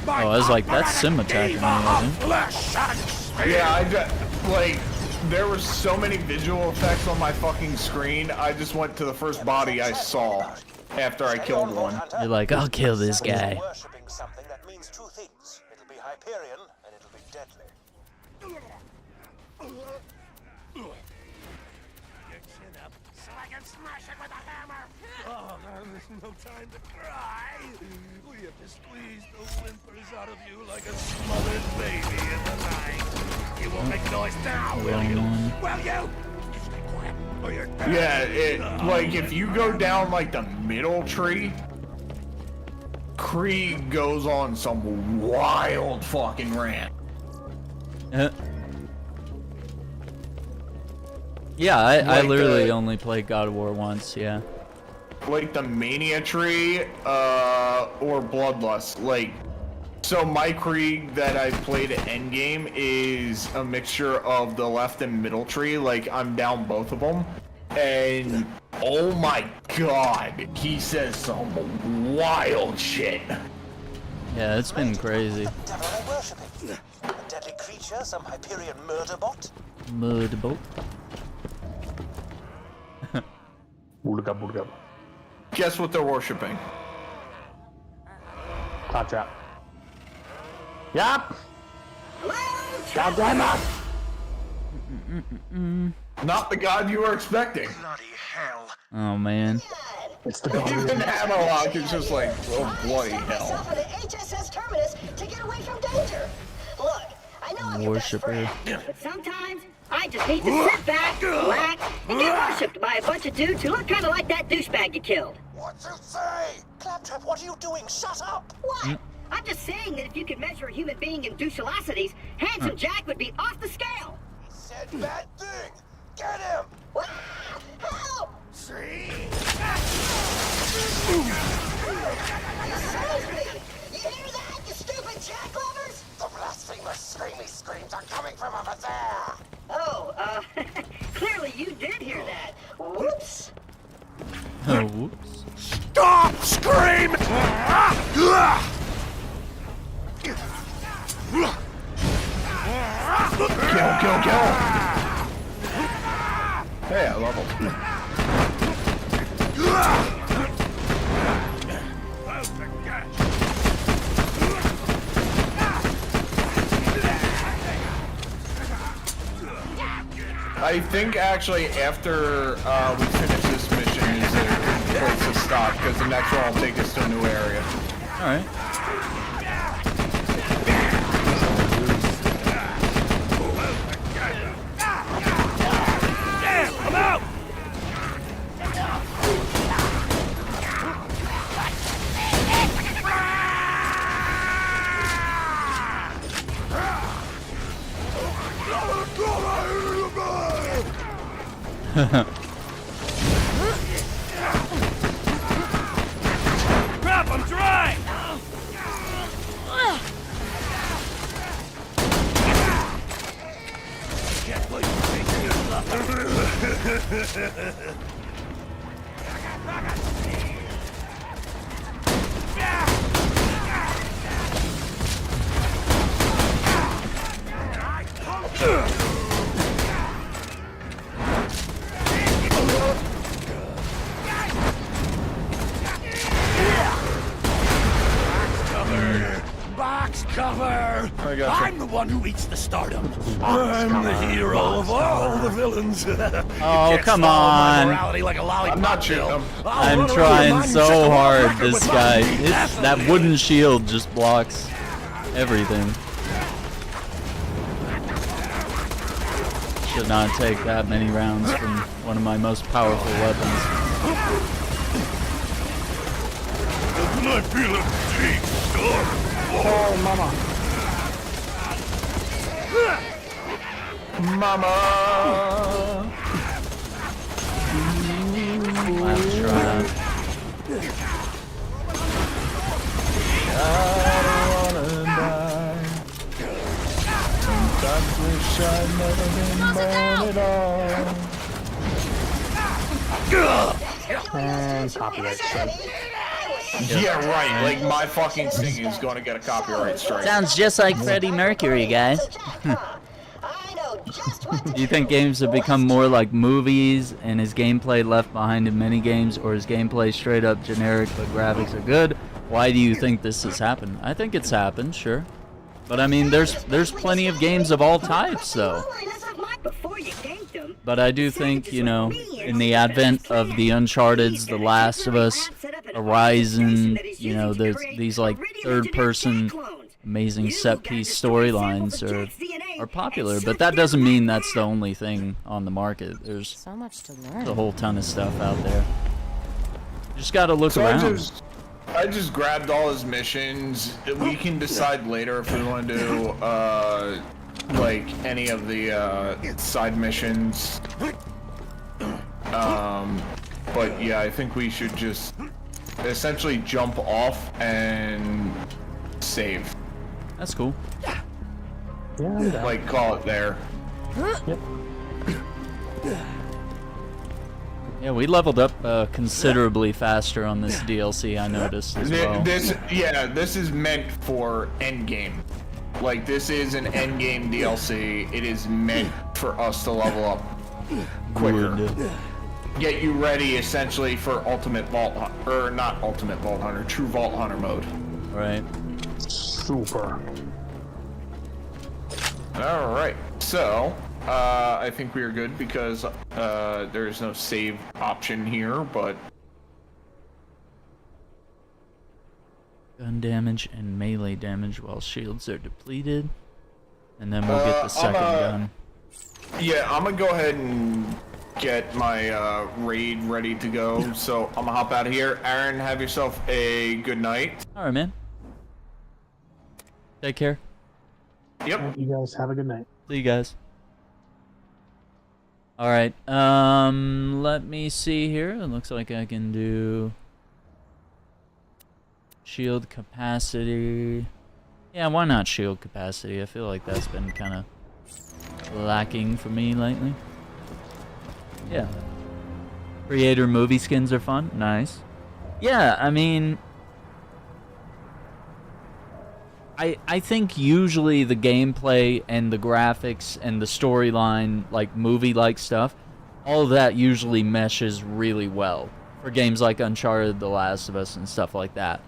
Oh, I was like, that's sim attacking me, I think. Yeah, like, there were so many visual effects on my fucking screen, I just went to the first body I saw after I killed one. You're like, I'll kill this guy. Something that means two things. It'll be Hyperion and it'll be deadly. Your chin up so I can smash it with a hammer. Oh, there's no time to cry. We have to squeeze the whimpers out of you like a smothered baby in the night. You won't make noise now, will you? Will you? Stay quiet, or you're dead. Yeah, like, if you go down, like, the middle tree, Krieg goes on some wild fucking rant. Yeah, I Like literally only played God of War once, yeah. Like the Mania tree, or Bloodlust. Like, so my Krieg that I've played at Endgame is a mixture of the left and middle tree. Like, I'm down both of them. And, oh my god, he says some wild shit. Yeah, it's been crazy. Devil are they worshipping? A deadly creature, some Hyperion murder bot? Murder boat. Guess what they're worshipping? Claptrap. Yup! God damn it! Not the god you were expecting. Bloody hell. Oh man. It's the Even Hammerlock is just like, oh bloody hell. Myself at an HSS terminus to get away from danger. Look, I know I'm your best Worshipper. friend, but sometimes I just need to sit back, relax, and get worshipped by a bunch of dudes who look kind of like that douchebag you killed. What you say? Claptrap, what are you doing? Shut up! What? I'm just saying that if you could measure a human being in douchelosities, Handsome Jack would be off the scale. He said bad thing. Get him! What? Help! See? Seriously, you hear that, you stupid Jack lovers? The blasphemous screamy screams are coming from over there! Oh, clearly you did hear that. Whoops. Oh, whoops. Stop screaming! Kill. Hey, I love him. I think actually after we finish this mission is a good place to stop, because the next one will take us to a new area. Alright. I'm out! Crap, I'm dry! Can't believe you're taking your stuff. Box cover! I got you. I'm the one who eats the stardom. I'm the hero of all the villains. Oh, come on. Like a I'm not shooting him. I'm trying so hard, this guy. That wooden shield just blocks everything. Should not take that many rounds from one of my most powerful weapons. Doesn't I feel a deep storm? Oh, mama. Mama. I'm trying. I don't wanna die. Sometimes wish I'd never been born at all. And copyright strike. Yeah, right. Like my fucking singing is going to get a copyright strike. Sounds just like Freddie Mercury, guys. Do you think games have become more like movies, and is gameplay left behind in many games, or is gameplay straight up generic but graphics are good? Why do you think this has happened? I think it's happened, sure. But I mean, there's plenty of games of all types, though. But I do think, you know, in the advent of the Uncharted's, The Last of Us, Horizon, you know, these like third-person amazing set-piece storylines are popular. But that doesn't mean that's the only thing on the market. There's So much to learn. a whole ton of stuff out there. You just gotta look around. I just grabbed all his missions. We can decide later if we want to do like any of the side missions. But yeah, I think we should just essentially jump off and save. That's cool. Yeah, Like call it there. Yep. Yeah, we leveled up considerably faster on this DLC, I noticed as well. This is meant for endgame. Like, this is an endgame DLC. It is meant for us to level up quicker. Good. Get you ready, essentially, for Ultimate Vault Hunter, or not Ultimate Vault Hunter, True Vault Hunter mode. Right. Super. Alright, so, I think we are good because there is no save option here, but... Gun damage and melee damage while shields are depleted. And then we'll get the second gun. Yeah, I'm gonna go ahead and get my raid ready to go, so I'm gonna hop out of here. Aaron, have yourself a good night. Alright, man. Take care. Yep. You guys have a good night. See you guys. Alright, let me see here. It looks like I can do shield capacity. Yeah, why not shield capacity? I feel like that's been kind of lacking for me lately. Yeah. Creator movie skins are fun. Nice. Yeah, I mean, I think usually the gameplay and the graphics and the storyline, like movie-like stuff, all of that usually meshes really well for games like Uncharted, The Last of Us, and stuff like that.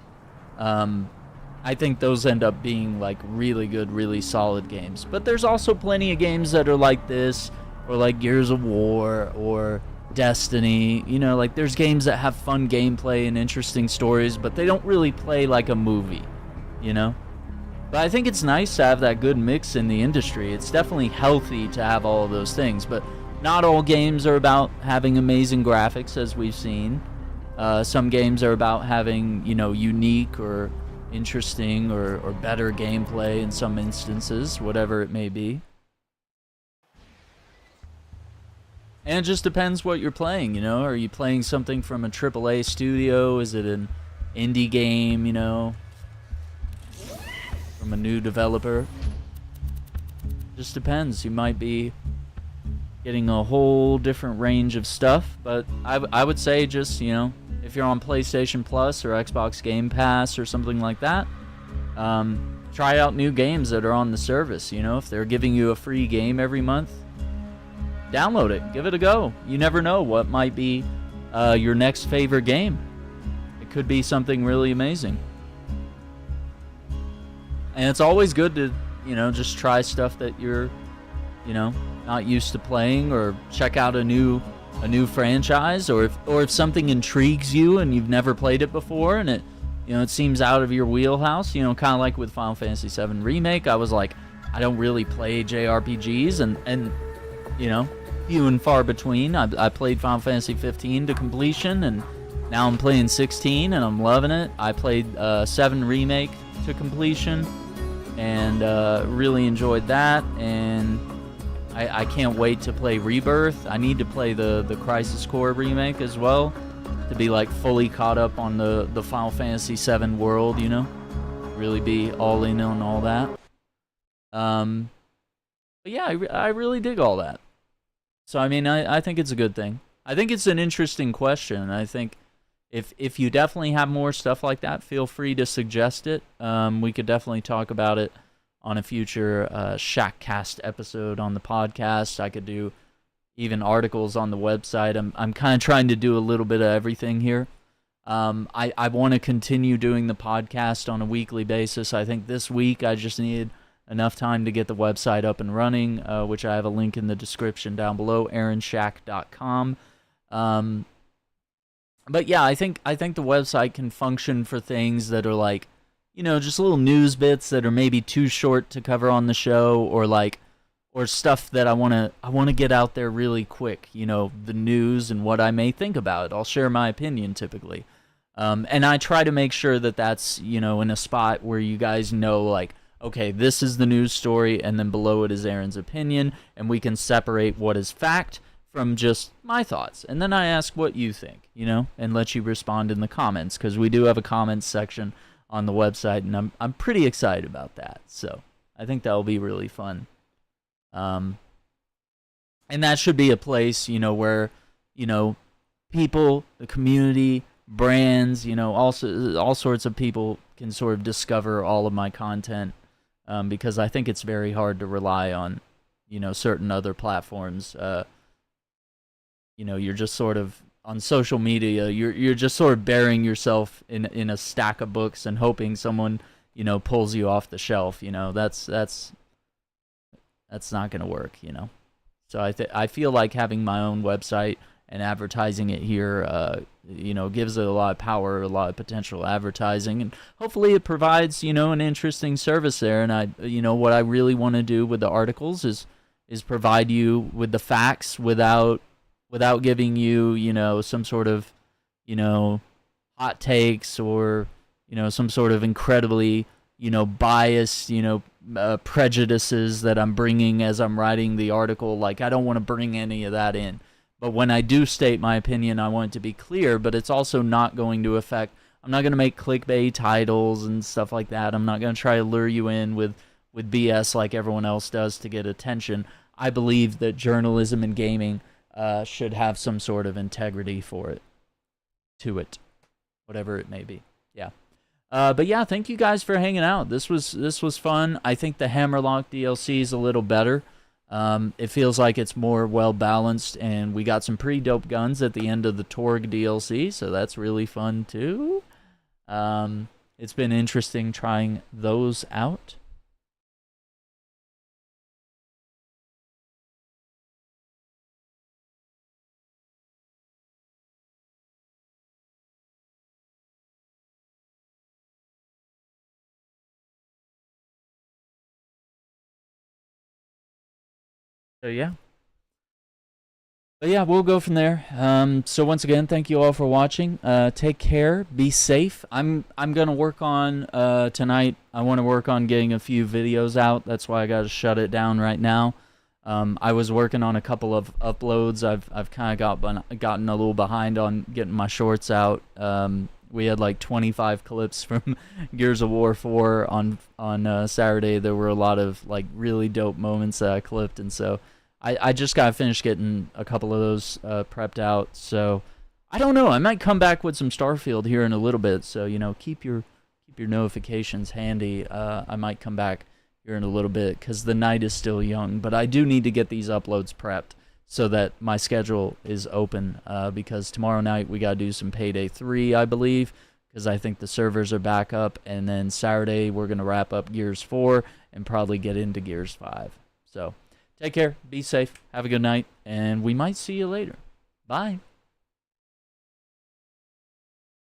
I think those end up being like really good, really solid games. But there's also plenty of games that are like this, or like Gears of War, or Destiny. You know, like there's games that have fun gameplay and interesting stories, but they don't really play like a movie, you know? But I think it's nice to have that good mix in the industry. It's definitely healthy to have all of those things, but not all games are about having amazing graphics, as we've seen. Some games are about having, you know, unique or interesting or better gameplay in some instances, whatever it may be. And it just depends what you're playing, you know? Are you playing something from a AAA studio? Is it an indie game, you know? From a new developer? Just depends. You might be getting a whole different range of stuff, but I would say just, you know, if you're on PlayStation Plus or Xbox Game Pass or something like that, try out new games that are on the service, you know? If they're giving you a free game every month, download it, give it a go. You never know what might be your next favorite game. It could be something really amazing. And it's always good to, you know, just try stuff that you're, you know, not used to playing, or check out a new franchise, or if something intrigues you and you've never played it before and it, you know, it seems out of your wheelhouse, you know, kind of like with Final Fantasy VII Remake. I was like, I don't really play JRPGs, and you know, few and far between. I played Final Fantasy 15 to completion, and now I'm playing 16 and I'm loving it. I played 7 Remake to completion and really enjoyed that, and I can't wait to play Rebirth. I need to play the Crisis Core remake as well to be like fully caught up on the Final Fantasy VII world, you know, really be all in on all that. But yeah, I really dig all that. So I mean, I think it's a good thing. I think it's an interesting question. I think if you definitely have more stuff like that, feel free to suggest it. We could definitely talk about it on a future Shackcast episode on the podcast. I could do even articles on the website. I'm kind of trying to do a little bit of everything here. I want to continue doing the podcast on a weekly basis. I think this week I just need enough time to get the website up and running, which I have a link in the description down below, aaronshack.com. But yeah, I think the website can function for things that are like, you know, just little news bits that are maybe too short to cover on the show, or stuff that I want to get out there really quick, you know, the news and what I may think about it. I'll share my opinion typically. And I try to make sure that that's, you know, in a spot where you guys know, like, okay, this is the news story, and then below it is Aaron's opinion, and we can separate what is fact from just my thoughts. And then I ask what you think, you know, and let you respond in the comments, because we do have a comments section on the website, and I'm pretty excited about that. So I think that'll be really fun. And that should be a place, you know, where, you know, people, the community, brands, you know, also all sorts of people can sort of discover all of my content, because I think it's very hard to rely on, you know, certain other platforms. You know, you're just sort of on social media, you're just sort of burying yourself in a stack of books and hoping someone, you know, pulls you off the shelf. You know, that's not going to work, you know. So I feel like having my own website and advertising it here, you know, gives it a lot of power, a lot of potential advertising, and hopefully it provides, you know, an interesting service there. And you know, what I really want to do with the articles is provide you with the facts without giving you, you know, some sort of, you know, hot takes, or, you know, some sort of incredibly, you know, biased, you know, prejudices that I'm bringing as I'm writing the article. Like, I don't want to bring any of that in. But when I do state my opinion, I want it to be clear, but it's also not going to affect, I'm not going to make clickbait titles and stuff like that. I'm not going to try to lure you in with BS like everyone else does to get attention. I believe that journalism and gaming should have some sort of integrity to it, whatever it may be. Yeah. But yeah, thank you guys for hanging out. This was fun. I think the Hammerlock DLC is a little better. It feels like it's more well balanced, and we got some pretty dope guns at the end of the Torg DLC, so that's really fun too. It's been interesting trying those out. So yeah. But yeah, we'll go from there. So once again, thank you all for watching. Take care. Be safe. I'm gonna work on tonight. I want to work on getting a few videos out. That's why I got to shut it down right now. I was working on a couple of uploads. I've kind of gotten a little behind on getting my shorts out. We had like 25 clips from Gears of War 4 on Saturday. There were a lot of like really dope moments that I clipped, and so I just got finished getting a couple of those prepped out. So I don't know. I might come back with some Starfield here in a little bit. So keep your notifications handy. I might come back here in a little bit because the night is still young. But I do need to get these uploads prepped so that my schedule is open, because tomorrow night we got to do some Payday 3, I believe, because I think the servers are back up, and then Saturday we're going to wrap up Gears 4 and probably get into Gears 5. So take care, be safe, have a good night, and we might see you later. Bye.